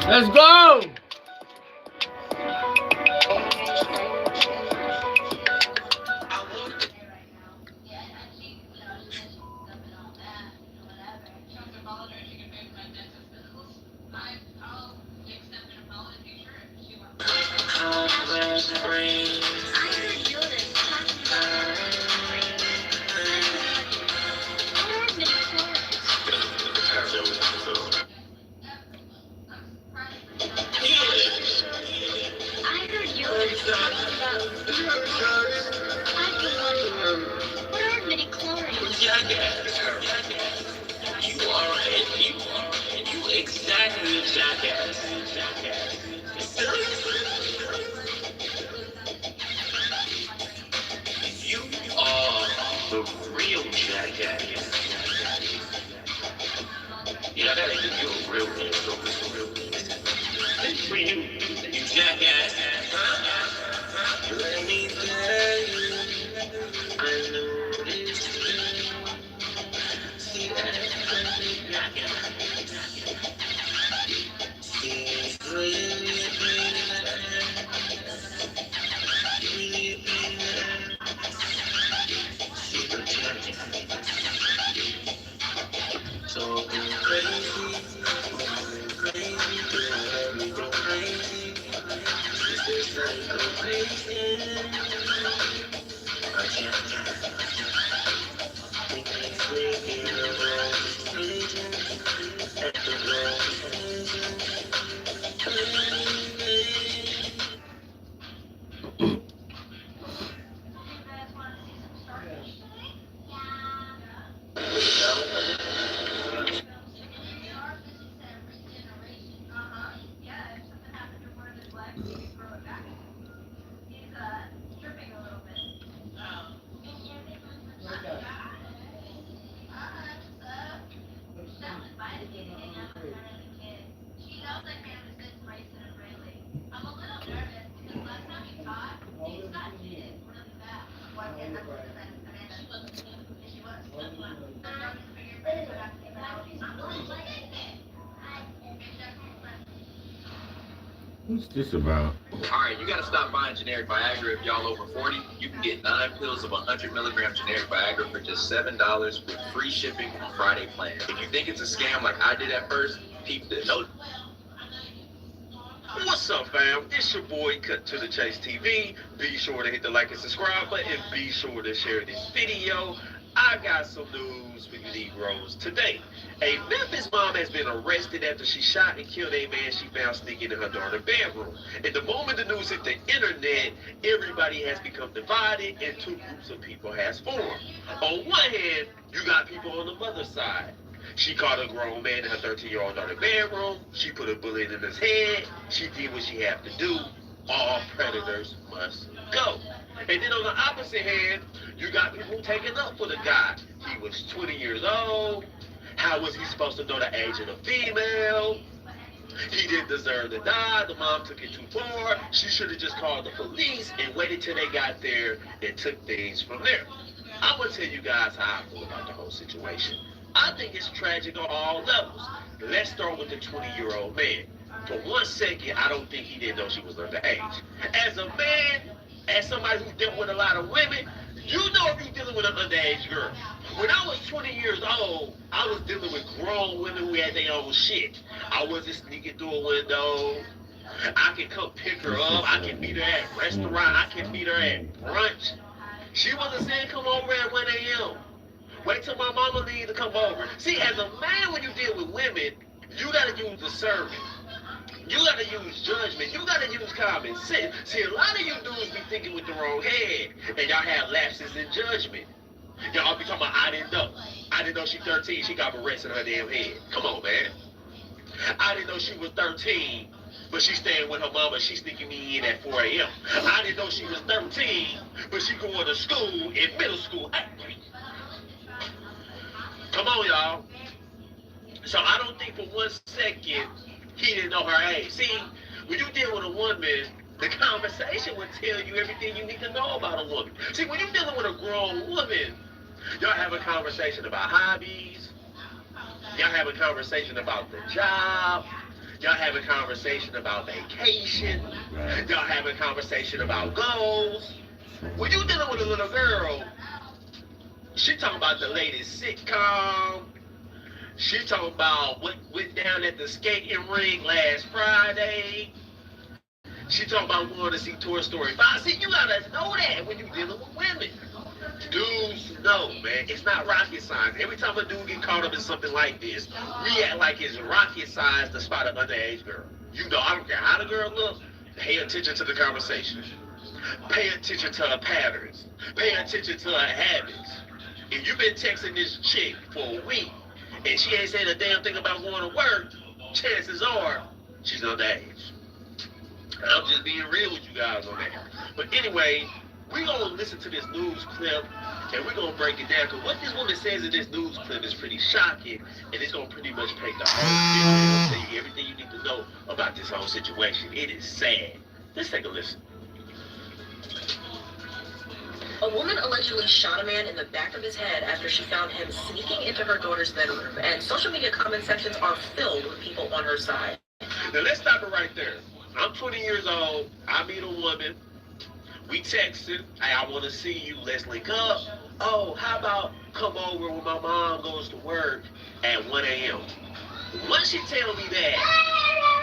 Let's go! You exactly a jackass. You are the real jackass. Yeah, that ain't just you a real one. It's for you, you jackass. Let me tell you, I know this. See that? What's this about? Alright, you gotta stop buying generic Viagra if y'all over 40. You can get 9 pills of 100 milligram generic Viagra for just $7 with free shipping on Friday plan. If you think it's a scam like I did at first, peep this. What's up, fam? It's your boy, Cut to the Chase TV. Be sure to hit the like and subscribe button, and be sure to share this video. I got some news for you Negroes today. A Memphis mom has been arrested after she shot and killed a man she found sneaking in her daughter's bedroom. And the moment the news hit the internet, everybody has become divided and two groups of people has formed. On one hand, you got people on the mother's side. She caught a grown man in her 13-year-old daughter's bedroom. She put a bullet in his head. She did what she had to do. All predators must go. And then on the opposite hand, you got people taking up for the guy. He was 20 years old. How was he supposed to know the age of the female? He didn't deserve to die. The mom took it too far. She should have just called the police and waited till they got there and took things from there. I'm going to tell you guys how I feel about the whole situation. I think it's tragic on all levels. Let's start with the 20-year-old man. For 1 second, I don't think he didn't know she was underage. As a man, as somebody who dealt with a lot of women, you know if you're dealing with an underage girl. When I was 20 years old, I was dealing with grown women who had their own shit. I wasn't sneaking through a window. I can come pick her up. I can meet her at a restaurant. I can meet her at brunch. She wasn't saying come over at 1 a.m. Wait till my mama leaves to come over. See, as a man, when you deal with women, you gotta use discernment. You gotta use judgment. You gotta use common sense. See, a lot of you dudes be thinking with the wrong head, and y'all have lapses in judgment. Y'all be talking about, I didn't know. I didn't know she 13. She got arrested in her damn head. Come on, man. I didn't know she was 13, but she staying with her mama. She sneaking me in at 4 a.m. I didn't know she was 13, but she going to school in middle school. Come on, y'all. So I don't think for 1 second he didn't know her age. See, when you deal with a woman, the conversation will tell you everything you need to know about a woman. See, when you're dealing with a grown woman, y'all have a conversation about hobbies. Y'all have a conversation about the job. Y'all have a conversation about vacation. Y'all have a conversation about goals. When you're dealing with a little girl, she talking about the latest sitcom. She talking about what went down at the skating rink last Friday. She talking about going to see Toy Story 5. See, you gotta know that when you're dealing with women. Dudes know, man. It's not rocket science. Every time a dude get caught up in something like this, we act like it's rocket science to spot an underage girl. You know, I don't care how the girl looks. Pay attention to the conversation. Pay attention to her patterns. Pay attention to her habits. If you've been texting this chick for a week and she ain't saying a damn thing about going to work, chances are she's underage. I'm just being real with you guys on that. But anyway, we're going to listen to this news clip and we're going to break it down. Because what this woman says in this news clip is pretty shocking, and it's going to pretty much paint the whole picture. It's going to tell you everything you need to know about this whole situation. It is sad. Let's take a listen. A woman allegedly shot a man in the back of his head after she found him sneaking into her daughter's bedroom, and social media comment sections are filled with people on her side. Now let's stop it right there. I'm 20 years old. I meet a woman. We texted. Hey, I want to see you. Let's link up. Oh, how about come over when my mom goes to work at 1 a.m. Once she tell me that,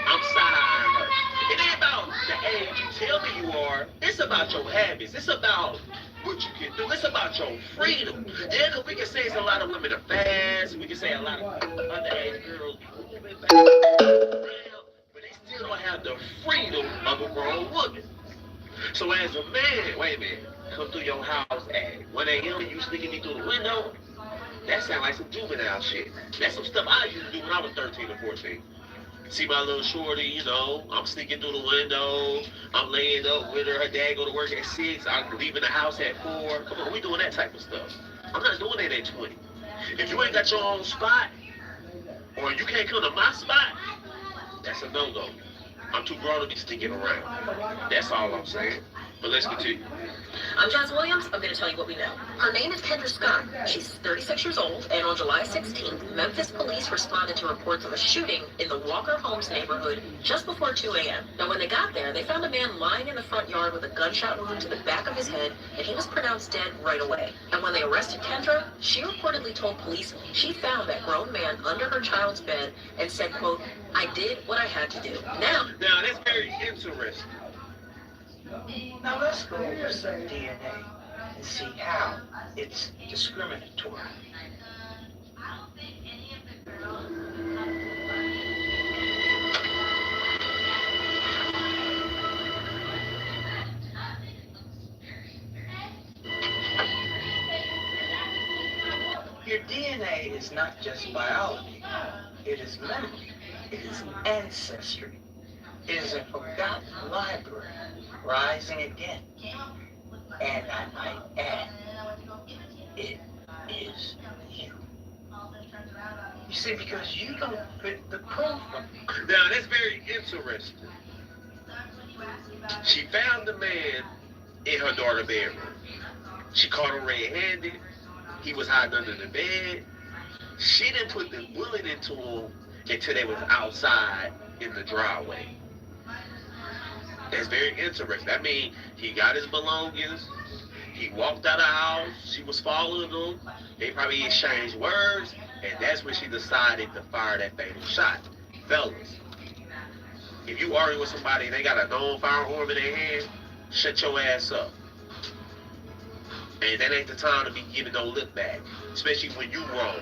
I'm side-eyeing her. It ain't about the age you tell me you are. It's about your habits. It's about what you can do. It's about your freedom. Yeah, because we can say it's a lot of women are fast. We can say a lot of underage girls moving fast. But they still don't have the freedom of a grown woman. So as a man, wait a minute, come through your house at 1 a.m. and you sneaking me through the window, that sounds like some juvenile shit. That's some stuff I used to do when I was 13 or 14. See my little shorty, you know, I'm sneaking through the window, I'm laying up with her dad go to work at 6, I'm leaving the house at 4. Come on, we doing that type of stuff. I'm not doing that at 20. If you ain't got your own spot, or you can't come to my spot, that's a no-go. I'm too grown to be sneaking around. That's all I'm saying. But let's continue. I'm Jazz Williams. I'm going to tell you what we know. Her name is Kendra Scott. She's 36 years old, and on July 16th, Memphis police responded to reports of a shooting in the Walker Homes neighborhood just before 2 a.m. Now, when they got there, they found a man lying in the front yard with a gunshot wound to the back of his head, and he was pronounced dead right away. And when they arrested Kendra, she reportedly told police she found that grown man under her child's bed and said, quote, "I did what I had to do." Now that's very interesting. Now let's go over some DNA and see how it's discriminatory. Your DNA is not just biology. It is memory. It is ancestry. It is a forgotten library, rising again. And I might add, it is you. You see, because you don't fit the profile. Now, that's very interesting. She found the man in her daughter's bedroom. She caught him red-handed. He was hiding under the bed. She didn't put the bullet into him until they was outside in the driveway. That's very interesting. I mean, he got his belongings. He walked out of the house. She was following him. They probably exchanged words. And that's when she decided to fire that fatal shot. Fellas, If you arguing with somebody and they got a known firearm in their hand, shut your ass up. And that ain't the time to be giving no lip back, especially when you wrong.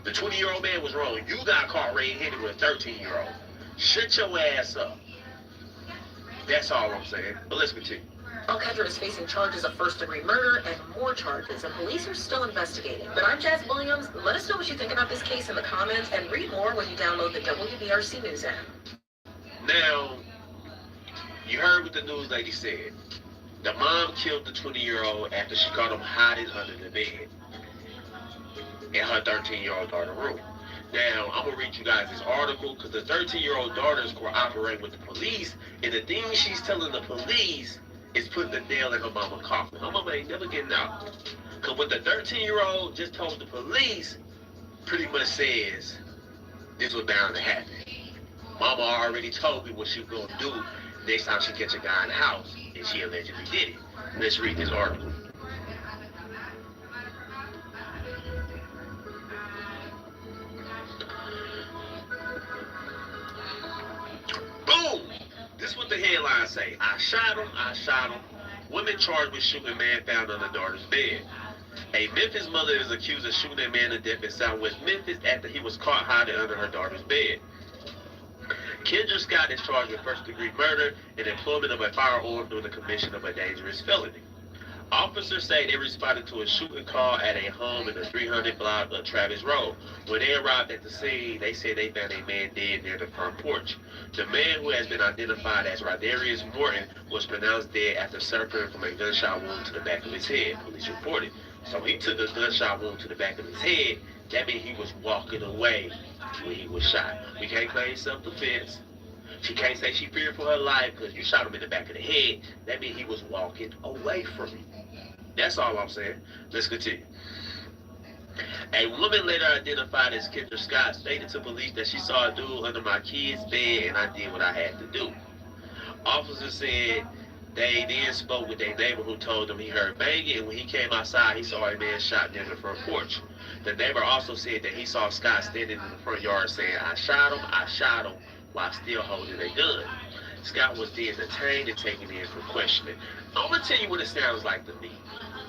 The 20-year-old man was wrong. You got caught red-handed with a 13-year-old. Shut your ass up. That's all I'm saying. But let's continue. Kendra is facing charges of first-degree murder and more charges, and police are still investigating. But I'm Jazz Williams. Let us know what you think about this case in the comments, and read more when you download the WBRC News app. Now, you heard what the news lady said. The mom killed the 20-year-old after she caught him hiding under the bed in her 13-year-old daughter's room. Now, I'm going to read you guys this article because the 13-year-old daughter is cooperating with the police, and the thing she's telling the police is putting the nail in her mama's coffin. Her mama ain't never getting out. Because what the 13-year-old just told the police pretty much says this was bound to happen. Mama already told me what she was going to do next time she catch a guy in the house, and she allegedly did it. Let's read this article. Boom! This is what the headlines say. I shot him, I shot him. Women charged with shooting man found under daughter's bed. A Memphis mother is accused of shooting a man to death in Southwest Memphis after he was caught hiding under her daughter's bed. Kendra Scott is charged with first-degree murder and employment of a firearm during the commission of a dangerous felony. Officers say they responded to a shooting call at a home in the 300 block of Travis Road. When they arrived at the scene, they said they found a man dead near the front porch. The man, who has been identified as Rodarius Morton, was pronounced dead after suffering from a gunshot wound to the back of his head, police reported. So he took a gunshot wound to the back of his head. That means he was walking away when he was shot. We can't claim self-defense. She can't say she feared for her life because you shot him in the back of the head. That means he was walking away from you. That's all I'm saying. Let's continue. A woman later identified as Kendra Scott stated to police that she saw a dude under my kid's bed and I did what I had to do. Officers said they then spoke with their neighbor who told them he heard banging, and when he came outside, he saw a man shot near the front porch. The neighbor also said that he saw Scott standing in the front yard saying, I shot him, while still holding a gun. Scott was then detained and taken in for questioning. I'm going to tell you what it sounds like to me.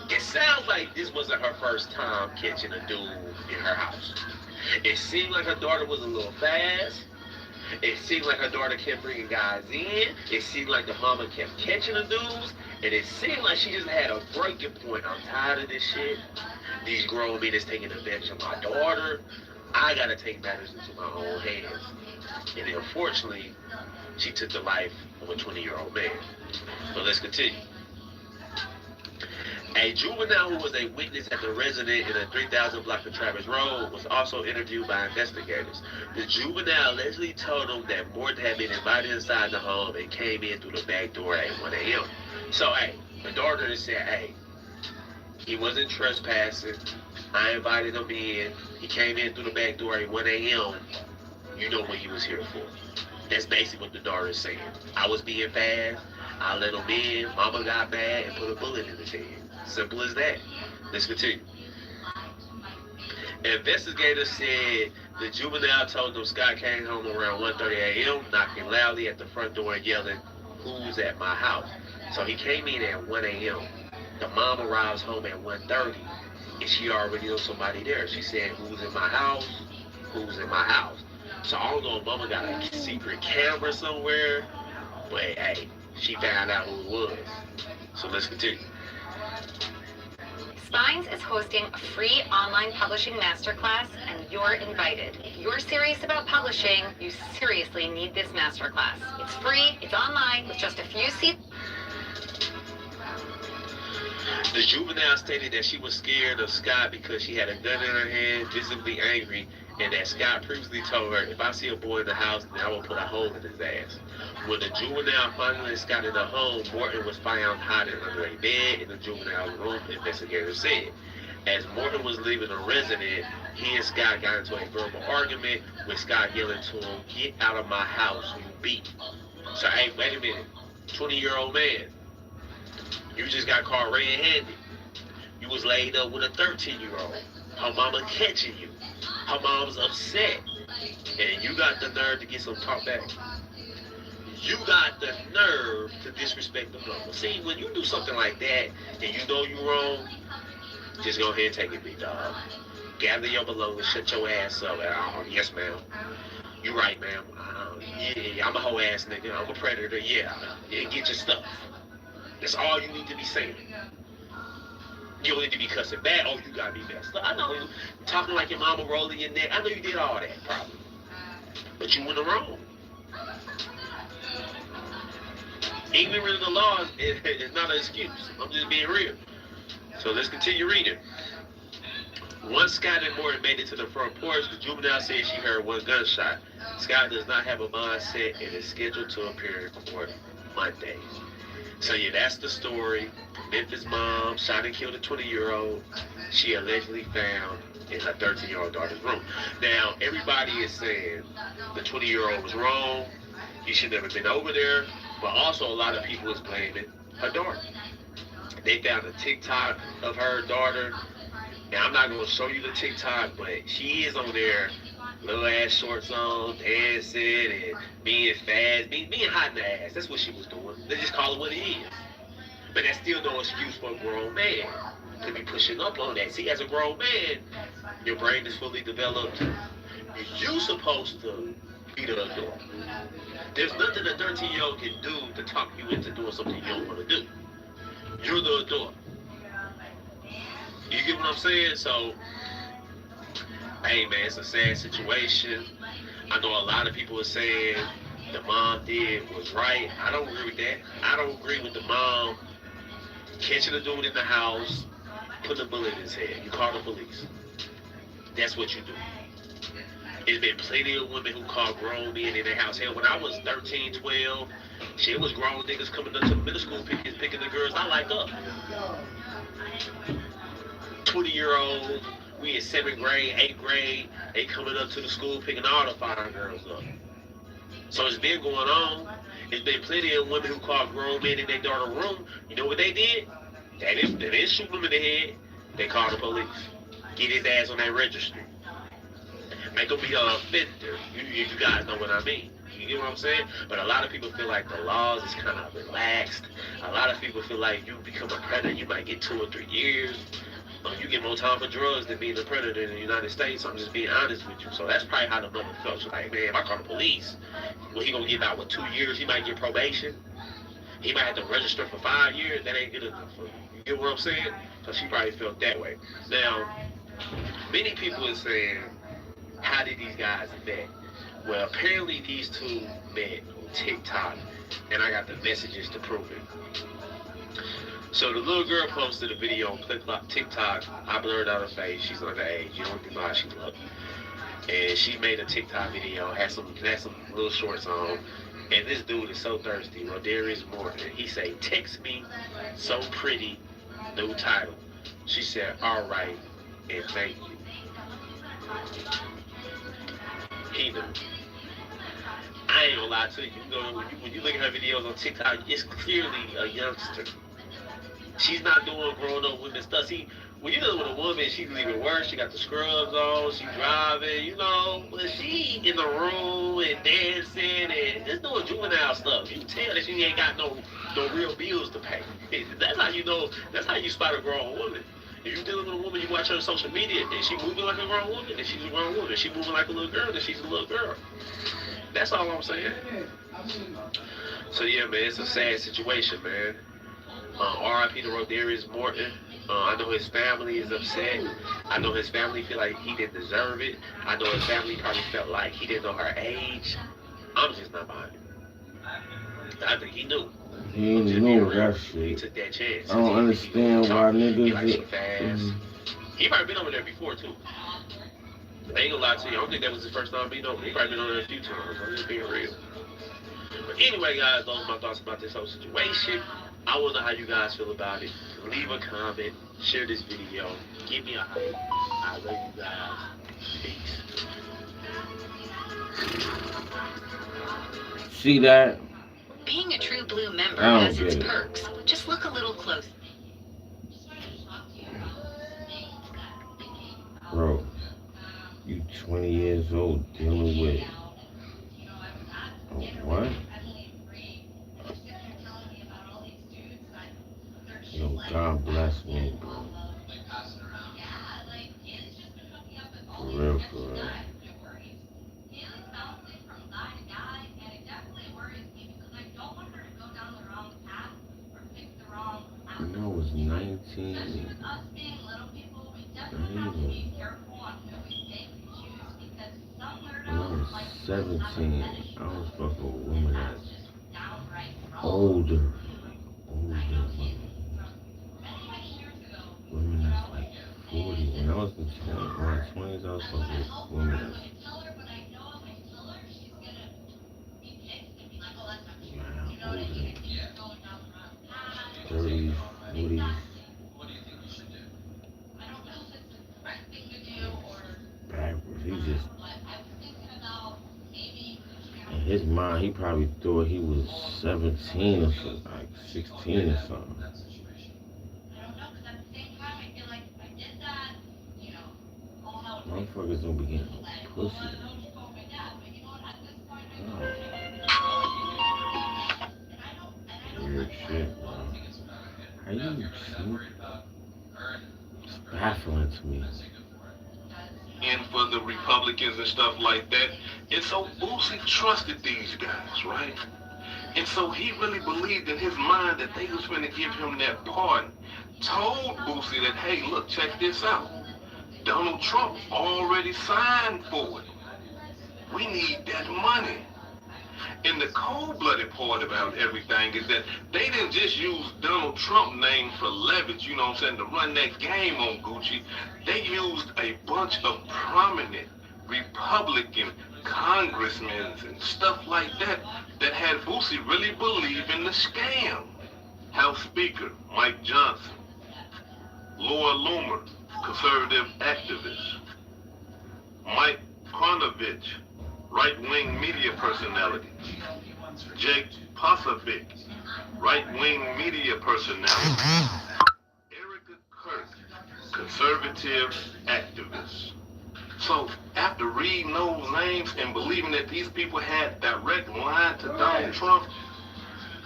It sounds like this wasn't her first time catching a dude in her house. It seemed like her daughter was a little fast. It seemed like her daughter kept bringing guys in. It seemed like the mama kept catching the dudes. And it seemed like she just had a breaking point. I'm tired of this shit. These grown men is taking advantage of my daughter. I got to take matters into my own hands. And unfortunately, she took the life of a 20-year-old man. But let's continue. A juvenile who was a witness at the residence in the 3000 block of Travis Road was also interviewed by investigators. The juvenile allegedly told them that Morton had been invited inside the home and came in through the back door at 1 a.m. So, the daughter just said, he wasn't trespassing. I invited him in. He came in through the back door at 1 a.m. You know what he was here for. That's basically what the daughter is saying. I was being fast. I let him in. Mama got mad and put a bullet in his head. Simple as that. Let's continue. Investigators said the juvenile told them Scott came home around 1:30 a.m., knocking loudly at the front door and yelling, "Who's at my house?" So he came in at 1 a.m. The mom arrives home at 1:30, and she already knows somebody there. She said, "Who's in my house? Who's in my house?" So I don't know if mama got a secret camera somewhere, but she found out who it was. So let's continue. Spines is hosting a free online publishing masterclass, and you're invited. If you're serious about publishing, you seriously need this masterclass. It's free, it's online, with just a few seats. The juvenile stated that she was scared of Scott because she had a gun in her hand, visibly angry, and that Scott previously told her, "If I see a boy in the house, then I will put a hole in his ass." When the juvenile finally got in the home, Morton was found hiding under a bed in the juvenile's room, investigators said. As Morton was leaving the residence, he and Scott got into a verbal argument, with Scott yelling to him, "Get out of my house, you beat." So, wait a minute. 20-year-old man, you just got caught red-handed. You was laid up with a 13-year-old. Her mama catching you. Her mom's upset. And you got the nerve to get some talk back. You got the nerve to disrespect the mother. See, when you do something like that and you know you're wrong, just go ahead and take it, big dog. Gather your belongings, shut your ass up. Yes, ma'am. You right, ma'am. Yeah, I'm a hoe ass nigga. I'm a predator. Yeah, get your stuff. That's all you need to be saying. You don't need to be cussing bad. Oh, you gotta be messed up. I know you talking like your mama rolling your neck. I know you did all that, probably. But you went wrong. Ignorant of the laws is not an excuse. I'm just being real. So let's continue reading. Once Scott and Morton made it to the front porch, the juvenile said she heard one gunshot. Scott does not have a mindset and is scheduled to appear in court Monday. So yeah, that's the story. Memphis mom shot and killed a 20-year-old. She allegedly found in her 13-year-old daughter's room. Now, everybody is saying the 20-year-old was wrong. He should never been over there. But also a lot of people is blaming her daughter. They found a TikTok of her daughter. Now, I'm not going to show you the TikTok, but she is on there, little ass shorts on, dancing, and being fast, being hot in the ass. That's what she was doing. They just call it what it is. But that's still no excuse for a grown man to be pushing up on that. See, as a grown man, your brain is fully developed. You're supposed to be the adult. There's nothing a 13-year-old can do to talk you into doing something you don't want to do. You're the adult. You get what I'm saying? So, hey man, it's a sad situation. I know a lot of people are saying the mom did was right. I don't agree with that. I don't agree with the mom catching a dude in the house, putting a bullet in his head. You call the police. That's what you do. There's been plenty of women who call grown men in their house. Hell, when I was 13, 12, shit was grown niggas coming up to the middle school picking the girls I like up. 20-year-olds, we in 7th grade, 8th grade, they coming up to the school picking all the fine girls up. So it's been going on. There's been plenty of women who call grown men in their daughter's room. You know what they did? They didn't shoot him in the head. They called the police. Get his ass on that registry. Make him be an offender. You guys know what I mean. You get what I'm saying? But a lot of people feel like the laws is kind of relaxed. A lot of people feel like you become a predator, you might get 2 or 3 years. You get more time for drugs than being a predator in the United States. I'm just being honest with you. So that's probably how the mother felt. She's like, man, if I call the police, well, he gonna get out with 2 years. He might get probation. He might have to register for 5 years. That ain't good enough for you. You get what I'm saying? So she probably felt that way. Now, many people are saying, how did these guys met? Well, apparently these two met on TikTok, and I got the messages to prove it. So the little girl posted a video on TikTok. I blurred out her face. She's underage. You don't think about she look. And she made a TikTok video, had some little shorts on. And this dude is so thirsty. Rodarius Morton. He say, text me, so pretty, new title. She said, all right, and thank you. He knew. I ain't gonna lie to you. You know, when you look at her videos on TikTok, it's clearly a youngster. She's not doing grown up women stuff. See, when you dealing with a woman, she's even worse. She got the scrubs on, she driving, you know, but she in the room and dancing and just doing juvenile stuff. You can tell that she ain't got no real bills to pay. That's how you know. That's how you spot a grown woman. If you dealing with a woman, you watch her on social media, and she moving like a grown woman, then she's a grown woman. If she moving like a little girl, then she's a little girl. That's all I'm saying. So yeah, man, it's a sad situation, man. R.I.P. to Rodarius Morton. I know his family is upset. I know his family feel like he didn't deserve it. I know his family probably felt like he didn't know her age. I'm just not buying it. I think he knew. He didn't know that shit. He took that chance. I don't understand why niggas. Like she fast. He probably been over there before too. I ain't gonna lie to you. I don't think that was his first time being over. He probably been over there a few times. I'm just being real. But anyway, guys, those are my thoughts about this whole situation. I want to know how you guys feel about it. Leave a comment, share this video, give me a hype. I love you guys. Peace. See that? Being a True Blue member has its perks. Just look a little close. Bro, you 20 years old dealing with what? God bless me, bro. For real, for real. When I was 19, when I was 17, I was fucking with women that's older women. Women that's like 40. When I was in my 20s, I was fucking with women that's older than me. 30s, 40s. Backwards. He just, in his mind, he probably thought he was 17 or something, like 16 or something. Motherfuckers don't be getting no pussy. Weird shit, bro. How you sleep? It's baffling to me. And for the Republicans and stuff like that. And so Boosie trusted these guys, right? And so he really believed in his mind that they was going to give him that pardon. Told Boosie that, hey, look, check this out. Donald Trump already signed for it. We need that money. And the cold-blooded part about everything is that they didn't just use Donald Trump's name for leverage, you know what I'm saying, to run that game on Gucci. They used a bunch of prominent Republican congressmen and stuff like that that had Boosie really believe in the scam. House Speaker Mike Johnson, Laura Loomer, conservative activist, Mike Ponovich, right-wing media personality, Jake Posobiec, right-wing media personality, Erica Kirk, conservative activist. So after reading those names and believing that these people had direct line to Donald Trump,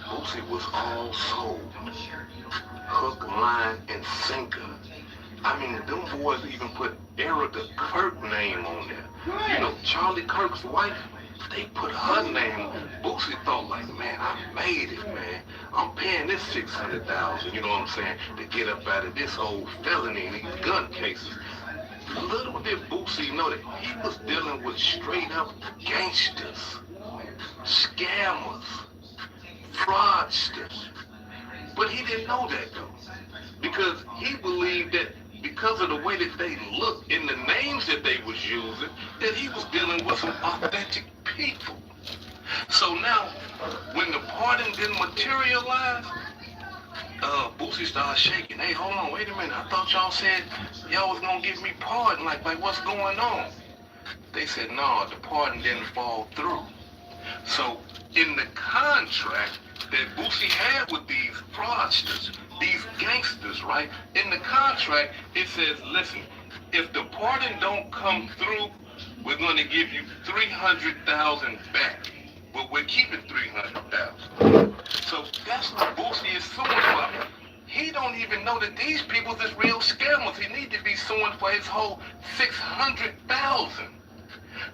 Boosie was all sold. Hook, line, and sinker. I mean, them boys even put Erica Kirk name on there. You know, Charlie Kirk's wife, they put her name on. Boosie thought like, man, I made it, man. I'm paying this $600,000, you know what I'm saying, to get up out of this old felony and these gun cases. Little did Boosie know that he was dealing with straight up gangsters, scammers, fraudsters. But he didn't know that though, because he believed that because of the way that they looked in the names that they was using, that he was dealing with some authentic people. So now, when the pardon didn't materialize, Boosie started shaking. Hey, hold on, wait a minute. I thought y'all said y'all was gonna give me pardon. Like what's going on? They said, no, the pardon didn't fall through. So in the contract that Boosie had with these fraudsters, these gangsters, right? In the contract, it says, listen, if the pardon don't come through, we're going to give you $300,000 back. But we're keeping $300,000. So that's what Boosie is suing for. He don't even know that these people is real scammers. He need to be suing for his whole $600,000.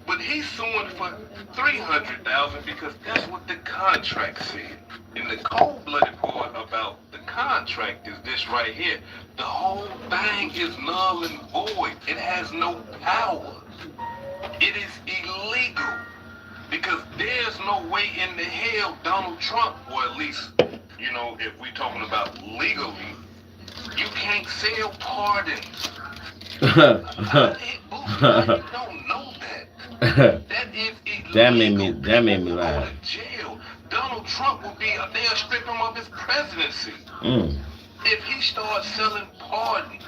But he's suing for $300,000 because that's what the contract said. And the cold-blooded part about the contract is this right here. The whole thing is null and void. It has no power. It is illegal. Because there's no way in the hell Donald Trump, or at least, you know, if we're talking about legally, you can't sell pardons. You don't know that. That is illegal. That made me laugh. Jail. Donald Trump will be, they'll strip him of his presidency. If he starts selling pardons.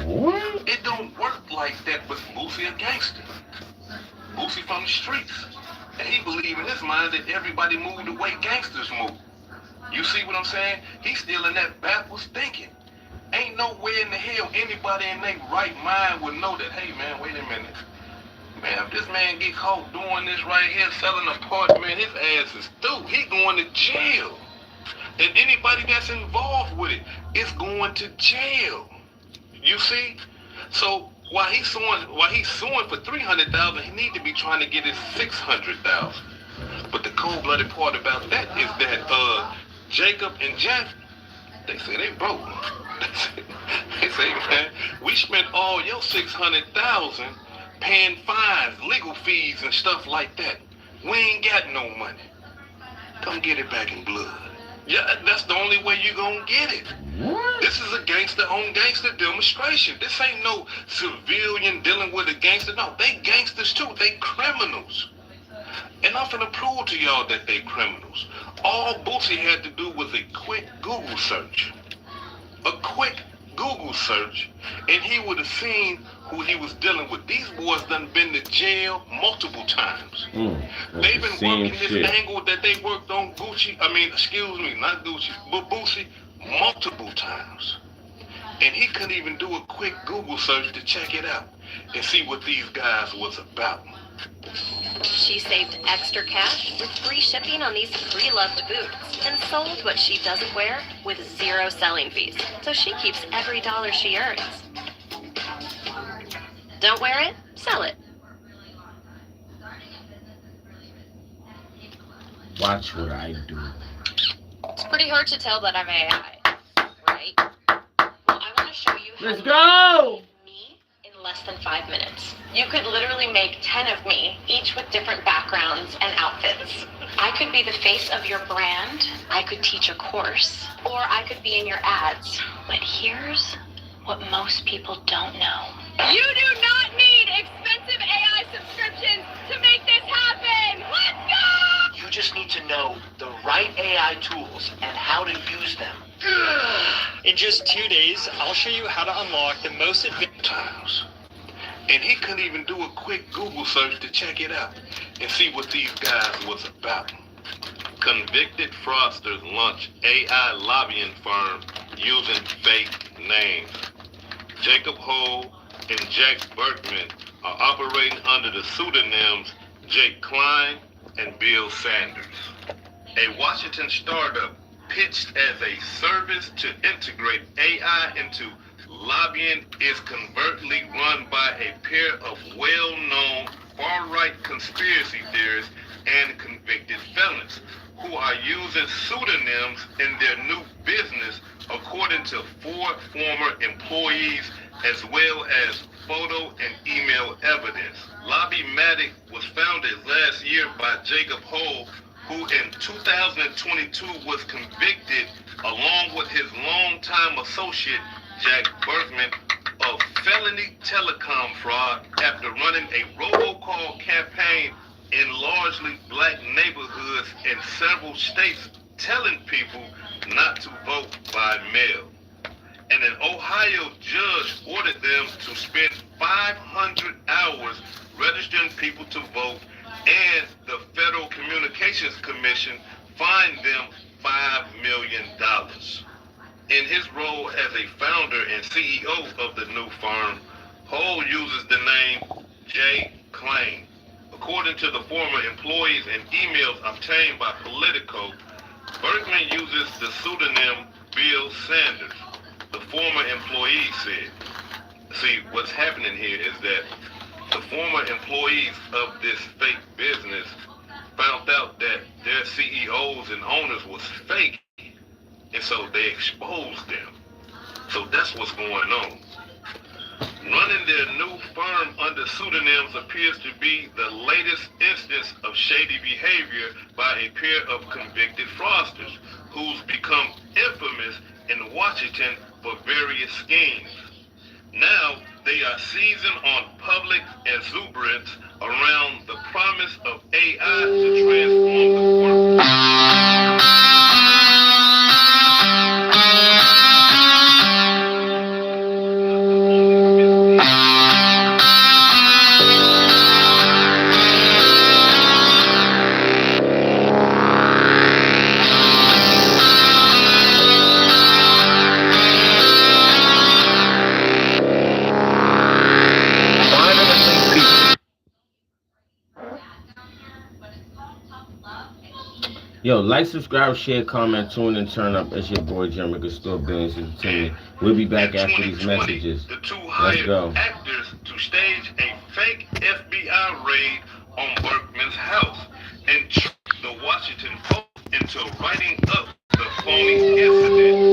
What? It don't work like that with Boosie, a gangster. Boosie from the streets. And he believed in his mind that everybody moved the way gangsters move. You see what I'm saying? He's still in that backwards thinking. Ain't no way in the hell anybody in their right mind would know that, hey man, wait a minute. Man, if this man get caught doing this right here, selling a part, man, his ass is through. He going to jail. And anybody that's involved with it, is going to jail. You see? So while he's suing for $300,000, he need to be trying to get his $600,000. But the cold-blooded part about that is that Jacob and Jeff, they say they broke. They say, man, we spent all your $600,000 paying fines, legal fees, and stuff like that. We ain't got no money. Come get it back in blood. Yeah, that's the only way you gonna get it. What? This is a gangster-on-gangster demonstration. This ain't no civilian dealing with a gangster. No, they gangsters too. They criminals. And I'm finna prove to y'all that they criminals. All Boosie had to do was a quick Google search. A quick Google search, and he would have seen who he was dealing with. These boys done been to jail multiple times. They've been working this angle that they worked on not Gucci, but Boosie multiple times. And he couldn't even do a quick Google search to check it out and see what these guys was about. She saved extra cash with free shipping on these pre-loved boots and sold what she doesn't wear with 0 selling fees. So she keeps every dollar she earns. Don't wear it? Sell it. Watch what I do. It's pretty hard to tell that I'm AI, right? Well, I want to show you how Let's go! me in less than 5 minutes. You could literally make 10 of me, each with different backgrounds and outfits. I could be the face of your brand. I could teach a course. Or I could be in your ads. But here's what most people don't know. You do not need expensive AI subscriptions to make this happen! Let's go! You just need to know the right AI tools and how to use them. In just 2 days, I'll show you how to unlock the most advanced times. And he couldn't even do a quick Google search to check it out and see what these guys was about. Convicted fraudsters launch AI lobbying firm using fake names. Jacob Hole and Jack Berkman are operating under the pseudonyms Jake Klein and Bill Sanders. A Washington startup pitched as a service to integrate AI into lobbying is covertly run by a pair of well-known far-right conspiracy theorists and convicted felons who are using pseudonyms in their new business, according to 4 former employees, as well as photo and email evidence. Lobbymatic was founded last year by Jacob Hole, who in 2022 was convicted, along with his longtime associate Jack Berkman, of felony telecom fraud after running a robocall campaign in largely black neighborhoods in several states, telling people not to vote by mail. And an Ohio judge ordered them to spend 500 hours registering people to vote, and the Federal Communications Commission fined them $5 million. In his role as a founder and CEO of the new firm, Hole uses the name Jay Klein. According to the former employees and emails obtained by Politico, Berkman uses the pseudonym Bill Sanders, the former employee said. See, what's happening here is that the former employees of this fake business found out that their CEOs and owners was fake, and so they exposed them. So that's what's going on. Running their new firm under pseudonyms appears to be the latest instance of shady behavior by a pair of convicted fraudsters who's become infamous in Washington for various schemes. Now they are seizing on public exuberance around the promise of AI to transform the workplace. Yo, like, subscribe, share, comment, tune, and turn up. It's your boy Jeremy COSTOR, Billions Entertainment. We'll be back after these messages. The two Let's hired go. actors to stage a fake FBI raid on Berkman's house and tricked the Washington Post into writing up the phony incident